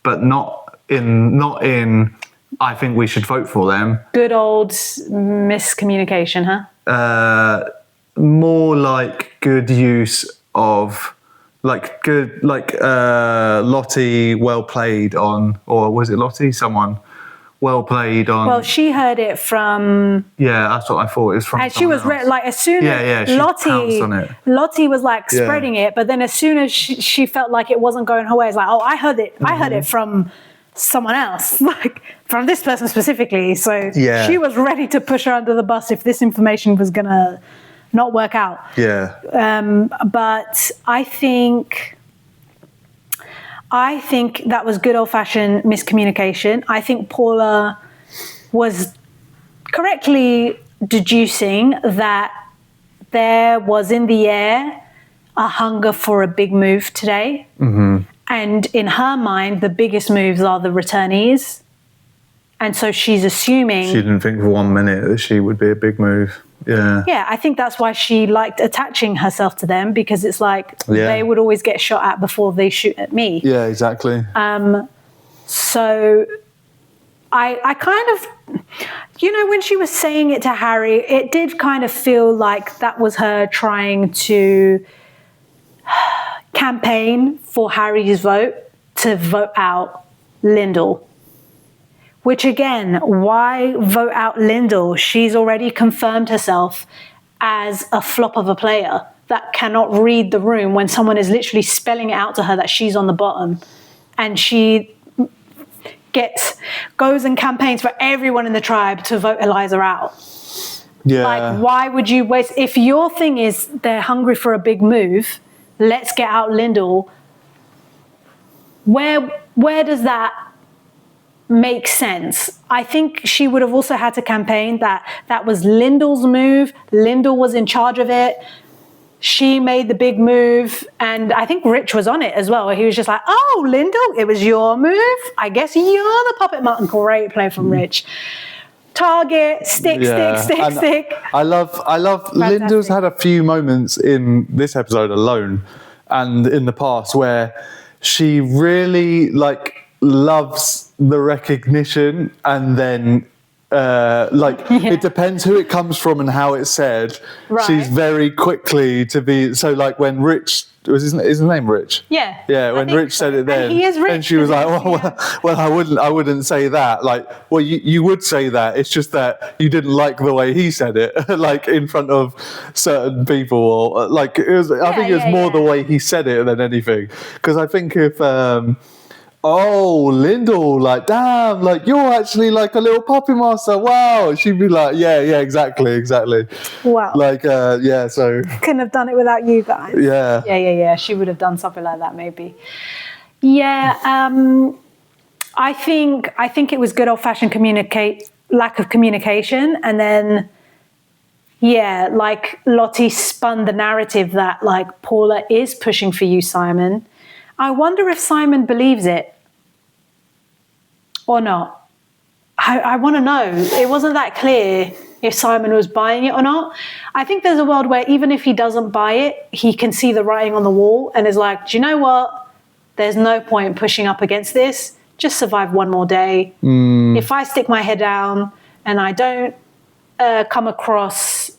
but not in I think we should vote for them. Good old miscommunication, huh? More like good use of Lottie well played on, or was it Lottie? Someone well played on. Well, she heard it from. Yeah, that's what I thought. It was from. And she was like, as soon as Lottie was like spreading it, but then as soon as she felt like it wasn't going her way, it's like, oh, I heard it. I heard it from someone else, like from this person specifically. So she was ready to push her under the bus if this information was gonna not work out. But I think that was good old-fashioned miscommunication. I think Paula was correctly deducing that there was in the air a hunger for a big move today. And in her mind, the biggest moves are the returnees. And so she's assuming... She didn't think for 1 minute that she would be a big move. Yeah, I think that's why she liked attaching herself to them, because it's like they would always get shot at before they shoot at me. Yeah, exactly. So I kind of, when she was saying it to Harry, it did kind of feel like that was her trying to campaign for Harry's vote to vote out Lyndall. Which again, why vote out Lyndall? She's already confirmed herself as a flop of a player that cannot read the room when someone is literally spelling it out to her that she's on the bottom. And she goes and campaigns for everyone in the tribe to vote Eliza out. Like, why would you waste? If your thing is they're hungry for a big move, let's get out Lyndall. Where does that makes sense. I think she would have also had to campaign that was Lyndall's move. Lyndall was in charge of it. She made the big move, and I think Rich was on it as well. He was just like, "Oh, Lyndall, it was your move. I guess you're the puppet master." Great play from Rich. Target, stick. I love Lyndall's had a few moments in this episode alone and in the past where she really loves the recognition, and then it depends who it comes from and how it's said. Right. She's very quickly to be when Rich was his name Rich. Yeah. When Rich said it then, and he is Rich, and she was like, well, I wouldn't say that. You would say that. It's just that you didn't like the way he said it, in front of certain people, or it was. I think it was more the way he said it than anything. Because I think if. Oh, Lyndall, damn, you're actually a little puppy master. Wow. She'd be like, yeah, exactly. Wow. So. Couldn't have done it without you guys. Yeah. Yeah. She would have done something like that maybe. Yeah. I think it was good old fashioned lack of communication. And then, Lottie spun the narrative that Paula is pushing for you, Simon. I wonder if Simon believes it. Or not. I want to know. It wasn't that clear if Simon was buying it or not. I think there's a world where even if he doesn't buy it, he can see the writing on the wall and is like, do you know what? There's no point pushing up against this. Just survive one more day. If I stick my head down and I don't come across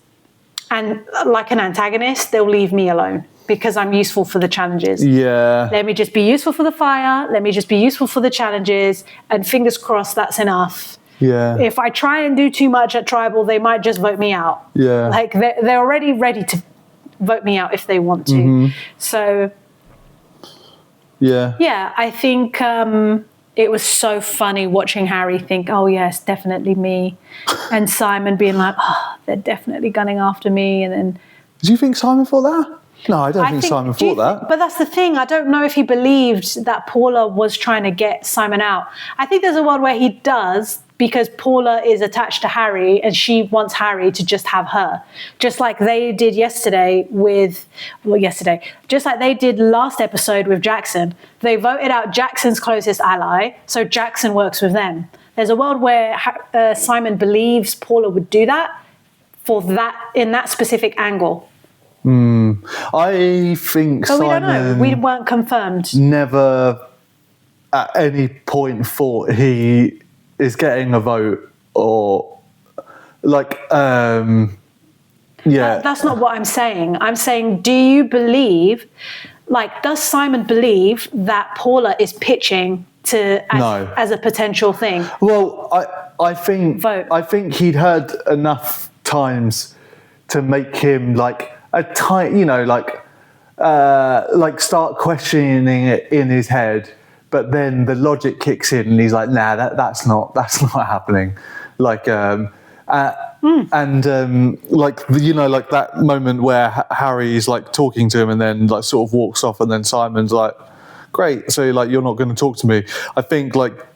like an antagonist, they'll leave me alone. Because I'm useful for the challenges. Yeah. Let me just be useful for the fire. Let me just be useful for the challenges. And fingers crossed, that's enough. Yeah. If I try and do too much at Tribal, they might just vote me out. Yeah. They're already ready to vote me out if they want to. So. Yeah. Yeah, I think it was so funny watching Harry think, oh, yes, definitely me. And Simon being like, oh, they're definitely gunning after me. And then. Do you think Simon thought that? No, I don't think Simon thought that. But that's the thing. I don't know if he believed that Paula was trying to get Simon out. I think there's a world where he does, because Paula is attached to Harry and she wants Harry to just have her. Just like they did just like they did last episode with Jackson. They voted out Jackson's closest ally, so Jackson works with them. There's a world where Simon believes Paula would do that in that specific angle. I think But Simon. We don't know. We weren't confirmed. Never at any point thought he is getting a vote or That's not what I'm saying. I'm saying, do you believe, does Simon believe that Paula is pitching as a potential thing? Well, I think vote. I think he'd heard enough times to make him a tight, start questioning it in his head, but then the logic kicks in and he's like, nah, that's not happening. And that moment where Harry's talking to him and then sort of walks off, and then Simon's like, great, so you're not going to talk to me. I think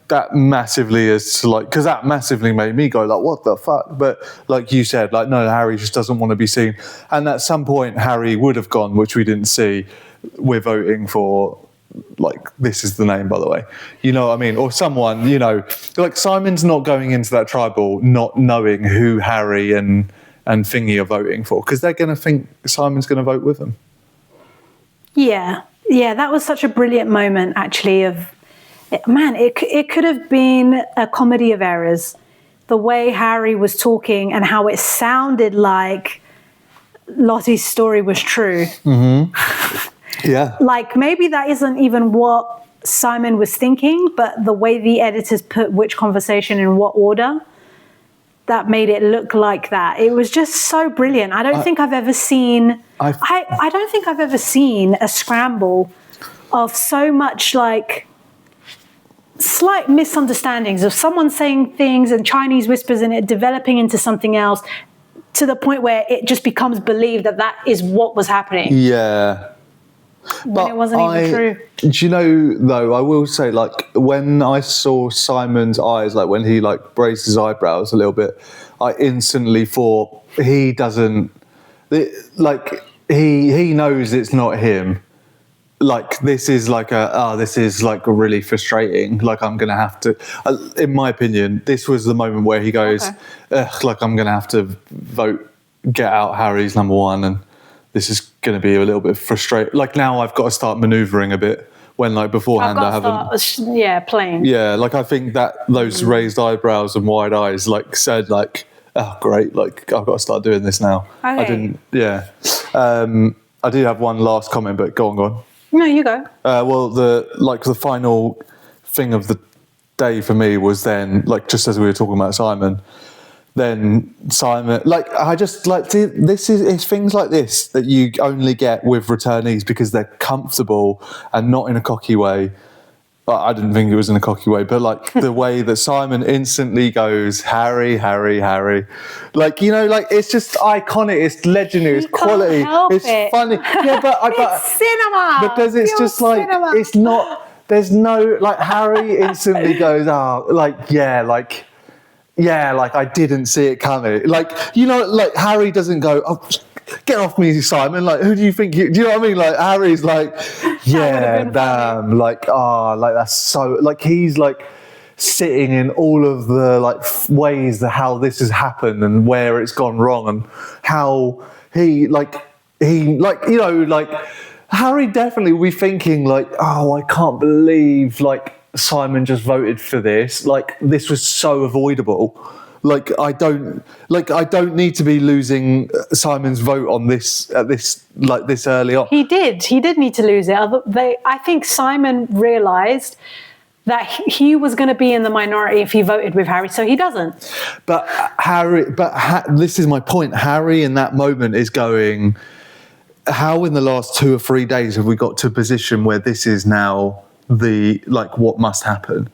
that massively is because that massively made me go what the fuck? But like you said, no, Harry just doesn't want to be seen. And at some point Harry would have gone, which we didn't see, we're voting for this is the name, by the way. You know what I mean? Or someone, Simon's not going into that tribal not knowing who Harry and Thingy are voting for, because they're going to think Simon's going to vote with them. Yeah, that was such a brilliant moment, actually, it could have been a comedy of errors. The way Harry was talking and how it sounded like Lottie's story was true. Yeah. Maybe that isn't even what Simon was thinking, but the way the editors put which conversation in what order, that made it look like that. It was just so brilliant. I don't think I've ever seen a scramble of so much slight misunderstandings of someone saying things and Chinese whispers and it developing into something else, to the point where it just becomes believed that is what was happening. Yeah. when it wasn't even true. Do you know, though, I will say, like, when I saw Simon's eyes, like when he like raised his eyebrows a little bit, I instantly thought he doesn't, like, he knows it's not him. Like, this is like this is like really frustrating. Like, I'm going to have to, in my opinion, this was the moment where he goes, like, I'm going to have to vote, get out Harry's number one, and this is going to be a little bit frustrating. Like, now I've got to start manoeuvring a bit when, like, beforehand I haven't. Playing. Yeah, like, I think that those raised eyebrows and wide eyes, like, said, like, oh, great, like, I've got to start doing this now. Okay. I didn't, I do have one last comment, but go on. No, you go. Well, the final thing of the day for me was then, like, just as we were talking about Simon, then Simon, like, I just, like, it's things like this that you only get with returnees because they're comfortable and not in a cocky way. I didn't think it was in a cocky way, but like the way that Simon instantly goes, Harry, Harry, Harry. Like, you know, like, it's just iconic, it's legendary, it's quality, it's funny. Yeah, but it's cinema. Because it's just like, cinema. It's not, there's no, like, Harry instantly goes, like, I didn't see it coming. Like, you know, like, Harry doesn't go, oh, get off me, Simon. Like, who do you think do you know what I mean? Like, Harry's like, yeah, damn. Funny. Like, like, that's so, like, he's like sitting in all of the like ways that how this has happened and where it's gone wrong and how he, you know, like, Harry definitely will be thinking like, oh, I can't believe like Simon just voted for this. Like, this was so avoidable. Like, I don't need to be losing Simon's vote on this at this early on. He did need to lose it. I think Simon realised that he was going to be in the minority if he voted with Harry, so he doesn't. But this is my point. Harry in that moment is going, how in the last 2 or 3 days have we got to a position where this is now what must happen?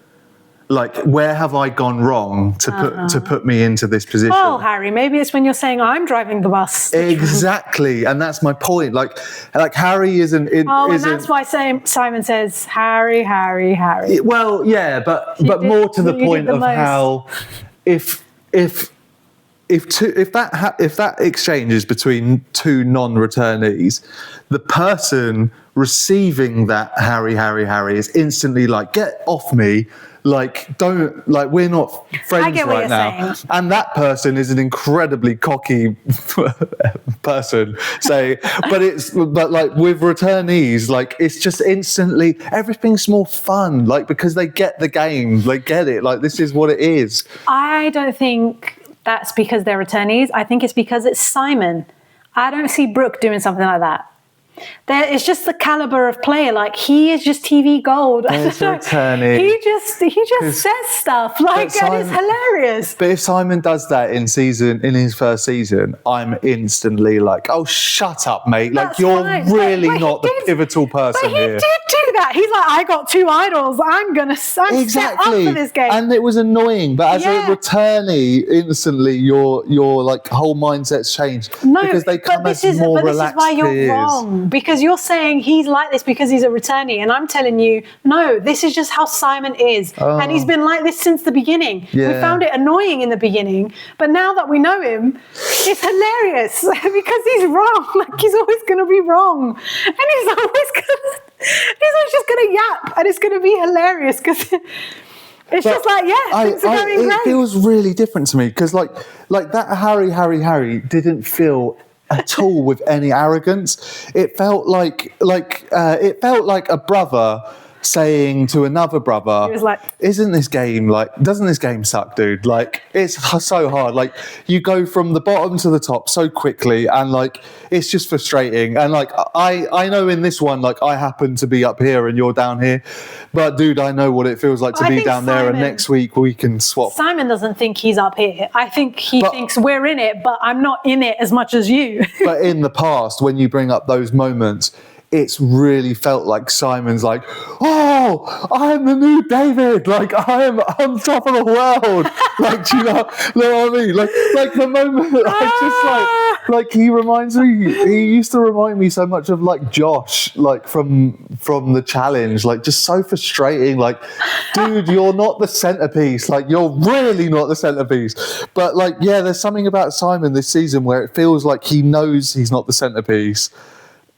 Like, where have I gone wrong to put me into this position? Oh, Harry, maybe it's when you're saying I'm driving the bus. Exactly, and that's my point. Like Harry isn't. And that's why Simon says Harry, Harry, Harry. Well, yeah, but more to the point of how if that exchange is between two non-returnees, the person receiving that Harry, Harry, Harry is instantly like, get off me. Like, don't, like, we're not friends right now. Saying. And that person is an incredibly cocky person, but like with returnees, like, it's just instantly, everything's more fun, like, because they get the game, they get it, like, this is what it is. I don't think that's because they're returnees. I think it's because it's Simon. I don't see Brooke doing something like that. It's just the caliber of player. Like, he is just TV gold. He just says stuff like, and it's hilarious. But if Simon does that in his first season, I'm instantly like, oh, shut up, mate. Like, that's you're fine. Really not the pivotal person here. But he did do that. He's like, I got 2 idols. I'm set up for this game. And it was annoying. But as a returnee, instantly your like whole mindset's changed. No, because they come as more relaxed this is why peers. You're wrong. Because you're saying he's like this because he's a returnee, and I'm telling you, no, this is just how Simon is. And he's been like this since the beginning. Yeah. We found it annoying in the beginning, but now that we know him, it's hilarious because he's wrong. Like, he's always going to be wrong. And he's always just going to yap, and it's going to be hilarious because it's just like, things are going great. It feels really different to me because like that Harry didn't feel at all with any arrogance. It felt like a brother saying to another brother, he was like, doesn't this game suck, dude? Like, it's so hard. Like, you go from the bottom to the top so quickly, and like, it's just frustrating. And like, I know in this one, like, I happen to be up here and you're down here, but dude, I know what it feels like to be down there, and next week we can swap. Simon doesn't think he's up here. I think he thinks we're in it, but I'm not in it as much as you. But in the past, when you bring up those moments, it's really felt like Simon's like, oh, I'm the new David, like I am on top of the world. Like, do you know what I mean? Like the moment I just like he reminds me, he used to remind me so much of like Josh, like from the challenge, like just so frustrating. Like, dude, you're not the centerpiece. Like, you're really not the centerpiece. But like, yeah, there's something about Simon this season where it feels like he knows he's not the centerpiece,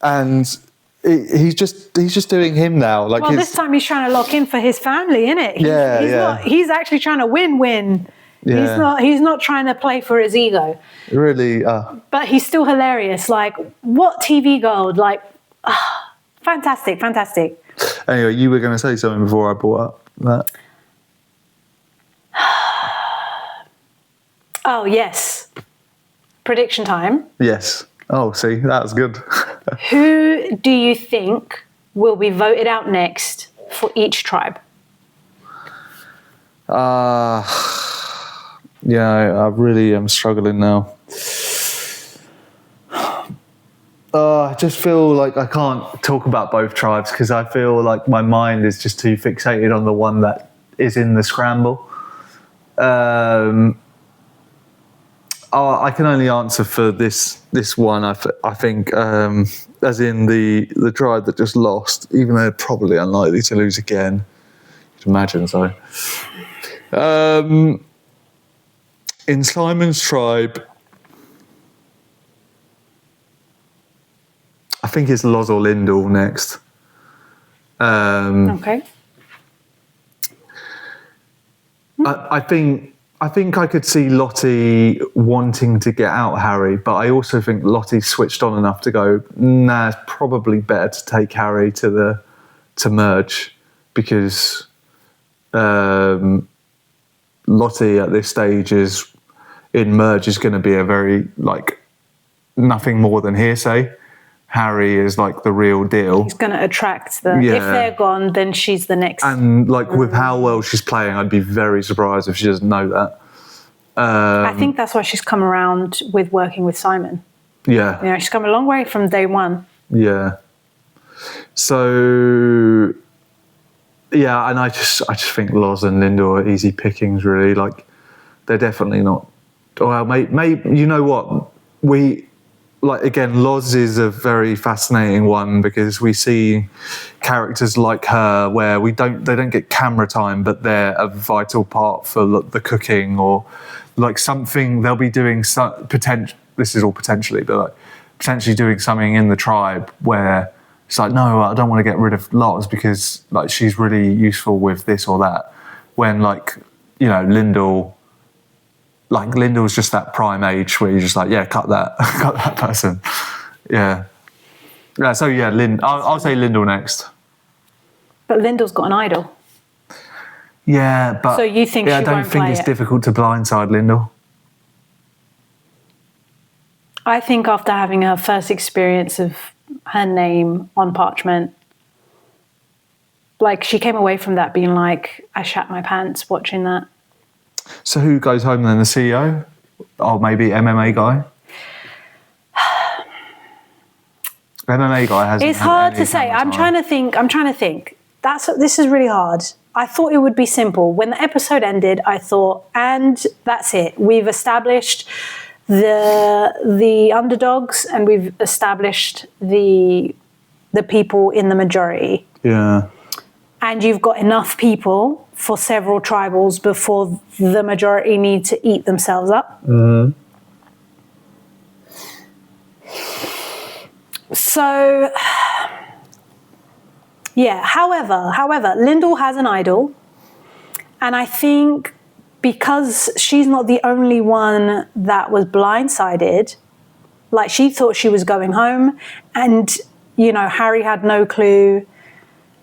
and he's just doing him now. Like, well, this time he's trying to lock in for his family, isn't it? He's actually trying to win. Yeah. He's not trying to play for his ego. Really. But he's still hilarious. Like, what TV gold? Like, fantastic. Anyway, you were going to say something before I brought up that. Oh, yes. Prediction time. Yes. Oh, see, that was good. Who do you think will be voted out next for each tribe? Yeah, I really am struggling now. I just feel like I can't talk about both tribes because I feel like my mind is just too fixated on the one that is in the scramble. I can only answer for this one. I think, as in the tribe that just lost, even though they're probably unlikely to lose again. You'd imagine so. In Simon's tribe, I think it's Loz or Lyndall next. Okay. I think I could see Lottie wanting to get out Harry, but I also think Lottie's switched on enough to go, nah, it's probably better to take Harry to merge, because Lottie at this stage is in merge is going to be a very, like, nothing more than hearsay. Harry is like the real deal. He's going to attract if they're gone, then she's the next. And like with how well she's playing, I'd be very surprised if she doesn't know that. I think that's why she's come around with working with Simon. Yeah. You know, she's come a long way from day one. Yeah. So, yeah, and I just think Loz and Lyndall are easy pickings, really. Like, they're definitely not. Well, maybe you know what? Like, again, Loz is a very fascinating one because we see characters like her where they don't get camera time, but they're a vital part for the cooking, or like something they'll be doing. This is all potentially, but like potentially doing something in the tribe where it's like, no, I don't want to get rid of Loz because like she's really useful with this or that. When, like, you know, Lyndall's just that prime age where you're just like, yeah, cut that person. Yeah. Yeah. So yeah, I'll say Lyndall next. But Lyndall's got an idol. Yeah, but so you think I don't think it's difficult to blindside Lyndall. I think after having her first experience of her name on parchment, like, she came away from that being like, I shat my pants watching that. So who goes home then? The CEO? Or maybe MMA guy? MMA guy hasn't. It's hard to say. I'm trying to think. This is really hard. I thought it would be simple. When the episode ended, I thought, and that's it. We've established the underdogs, and we've established the people in the majority. Yeah. And you've got enough people for several tribals before the majority need to eat themselves up. Mm-hmm. So, yeah, however, Lyndall has an idol. And I think because she's not the only one that was blindsided, like, she thought she was going home, and, you know, Harry had no clue.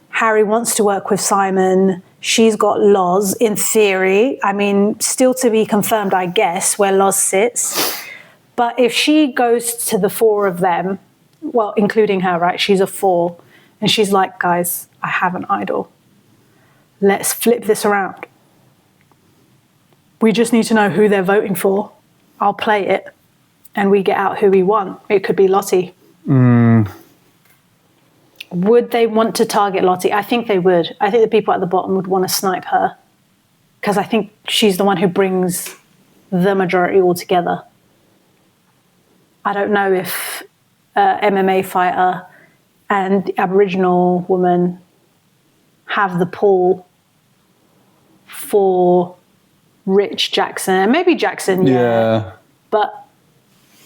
Harry wants to work with Simon. She's got Loz, in theory. I mean, still to be confirmed, I guess, where Loz sits. But if she goes to the four of them, well, including her, right? She's a 4. And she's like, guys, I have an idol. Let's flip this around. We just need to know who they're voting for. I'll play it. And we get out who we want. It could be Lottie. Would they want to target Lottie? I think they would. I think the people at the bottom would want to snipe her because I think she's the one who brings the majority all together. I don't know if MMA fighter and Aboriginal woman have the pull for Rich Jackson. Maybe Jackson, yeah. But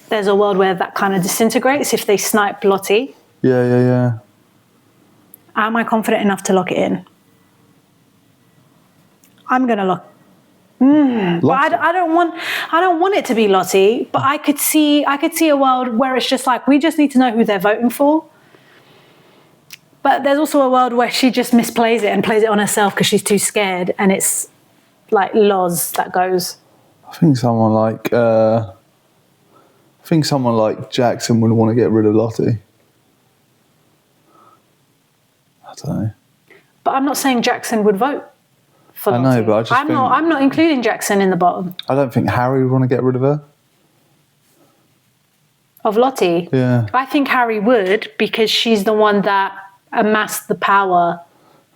there's a world where that kind of disintegrates if they snipe Lottie. Yeah. Am I confident enough to lock it in? I'm gonna lock. But I don't want it to be Lottie. But I could see a world where it's just like we just need to know who they're voting for. But there's also a world where she just misplays it and plays it on herself because she's too scared, and it's like Loz that goes. I think someone like Jackson would want to get rid of Lottie. I don't know. But I'm not saying Jackson would vote for Lottie. I know, but I just I'm not including Jackson in the bottom. I don't think Harry would want to get rid of her. Of Lottie? Yeah. I think Harry would because she's the one that amassed the power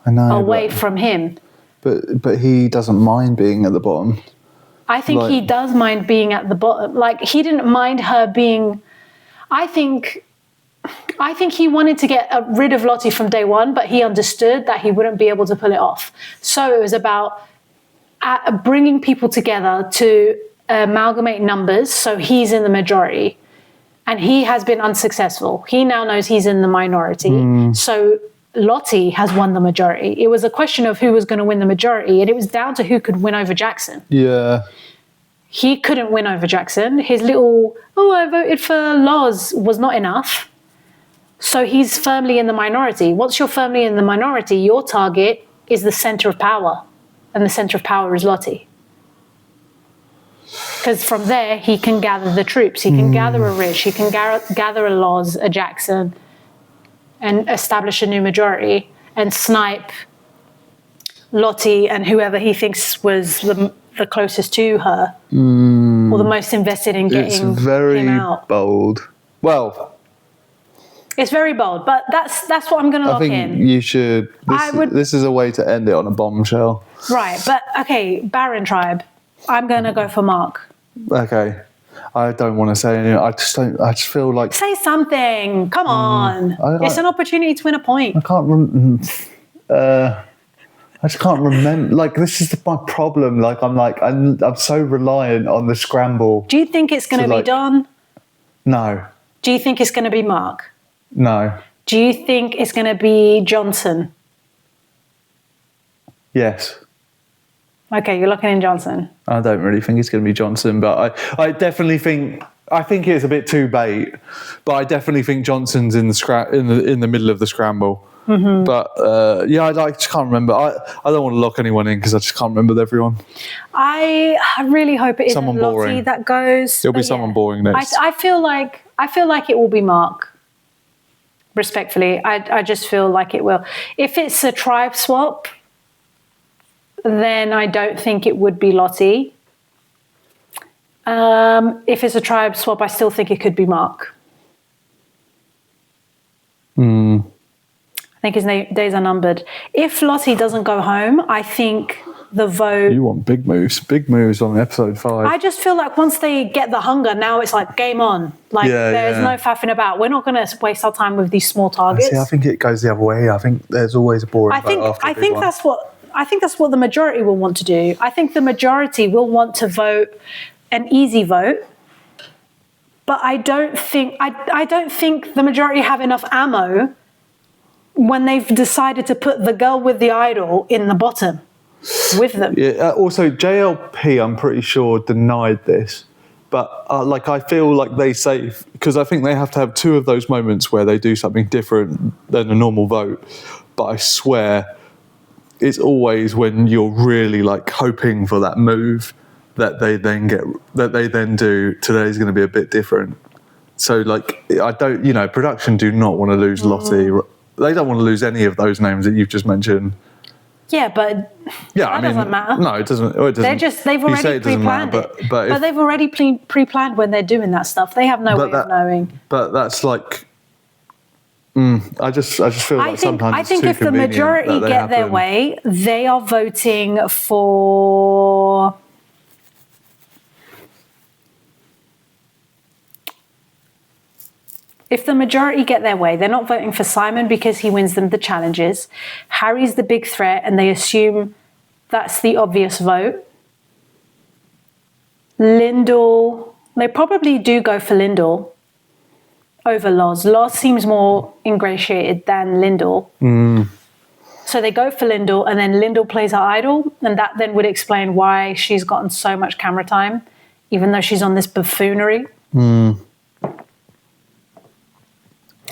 away from him. But he doesn't mind being at the bottom. I think he does mind being at the bottom. Like, he didn't mind her being... I think he wanted to get rid of Lottie from day one, but he understood that he wouldn't be able to pull it off. So it was about bringing people together to amalgamate numbers so he's in the majority. And he has been unsuccessful. He now knows he's in the minority. So Lottie has won the majority. It was a question of who was going to win the majority, and it was down to who could win over Jackson. Yeah. He couldn't win over Jackson. His little, I voted for Loz was not enough. So he's firmly in the minority. Once you're firmly in the minority, your target is the center of power. And the center of power is Lottie. Because from there, he can gather the troops. He can gather a Rich. He can gather a Loz, a Jackson, and establish a new majority and snipe Lottie and whoever he thinks was the closest to her or the most invested in getting him out. It's very bold. Well, it's very bold, but that's what I'm going to lock in. I think you should. This is a way to end it on a bombshell. Right, but okay, Baron Tribe. I'm going to go for Mark. Okay. I don't want to say anything. I just feel like... Say something. Come on. It's an opportunity to win a point. I can't... I just can't remember. Like, this is my problem. Like, I'm so reliant on the scramble. Do you think it's going to be Don? No. Do you think it's going to be Mark? No. Do you think it's going to be Johnson? Yes. Okay, you're locking in Johnson. I don't really think it's going to be Johnson, but I definitely think... I think it's a bit too bait, but I definitely think Johnson's in the middle of the scramble. Mm-hmm. But I just can't remember. I don't want to lock anyone in because I just can't remember everyone. I really hope it isn't someone Lottie boring. That goes. It'll be someone boring next. I feel like it will be Mark. Respectfully, I just feel like it will. If it's a tribe swap, then I don't think it would be Lottie. If it's a tribe swap, I still think it could be Mark. I think his days are numbered. If Lottie doesn't go home, I think the vote... You want big moves on episode 5. I just feel like once they get the hunger, now it's like game on. Like there's no faffing about. We're not going to waste our time with these small targets. See, I think it goes the other way. I think there's always a boring vote after a big one. I think that's what the majority will want to do. I think the majority will want to vote an easy vote, but I don't think the majority have enough ammo when they've decided to put the girl with the idol in the bottom with them. Yeah. Also, JLP, I'm pretty sure, denied this, but I feel like they say, because I think they have to have 2 of those moments where they do something different than a normal vote. But I swear, it's always when you're really like hoping for that move that they then do. Today's going to be a bit different. So like, production do not want to lose Lottie. They don't want to lose any of those names that you've just mentioned. Yeah, but that doesn't matter. No, it doesn't. They've already pre-planned it. But they've already pre-planned when they're doing that stuff. They have no way of knowing. But that's like, I just feel like sometimes I think it's too if the convenient majority that they get their happen. way, they are voting for. If the majority get their way, they're not voting for Simon because he wins them the challenges. Harry's the big threat, and they assume that's the obvious vote. Lyndall, they probably do go for Lyndall over Loz. Loz seems more ingratiated than Lyndall. So they go for Lyndall, and then Lyndall plays her idol, and that then would explain why she's gotten so much camera time, even though she's on this buffoonery.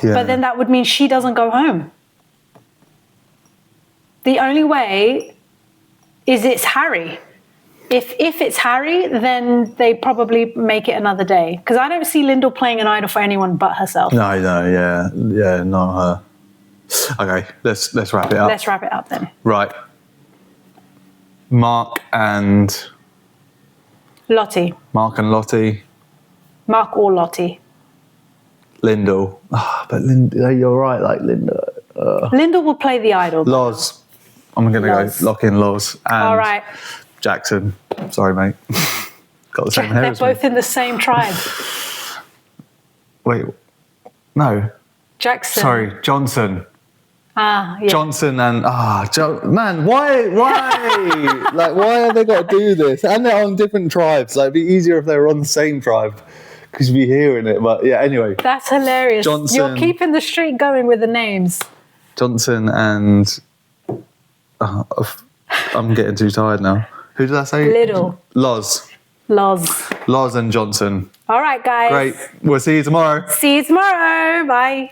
Yeah. But then that would mean she doesn't go home. The only way is it's Harry. If it's Harry, then they probably make it another day. Because I don't see Lyndall playing an idol for anyone but herself. No, yeah, not her. Okay, let's wrap it up. Let's wrap it up then. Right. Mark and Lottie. Mark or Lottie. Lyndall. But Lyndall, you're right, like Lyndall. Lyndall will play the idol. Loz. I'm going to go lock in Loz. And All right. Jackson. Sorry, mate. Got the same hair They're as me. both in the same tribe. Wait. No. Jackson. Sorry, Johnson. Yeah. Johnson and man, why like why have they got to do this? And they're on different tribes. Like, it'd be easier if they were on the same tribe because you'd be hearing it. But yeah, anyway. That's hilarious. Johnson. You're keeping the streak going with the names. Johnson and I'm getting too tired now. Who did I say? Little. Loz and Johnson. All right, guys. Great. We'll see you tomorrow. See you tomorrow. Bye.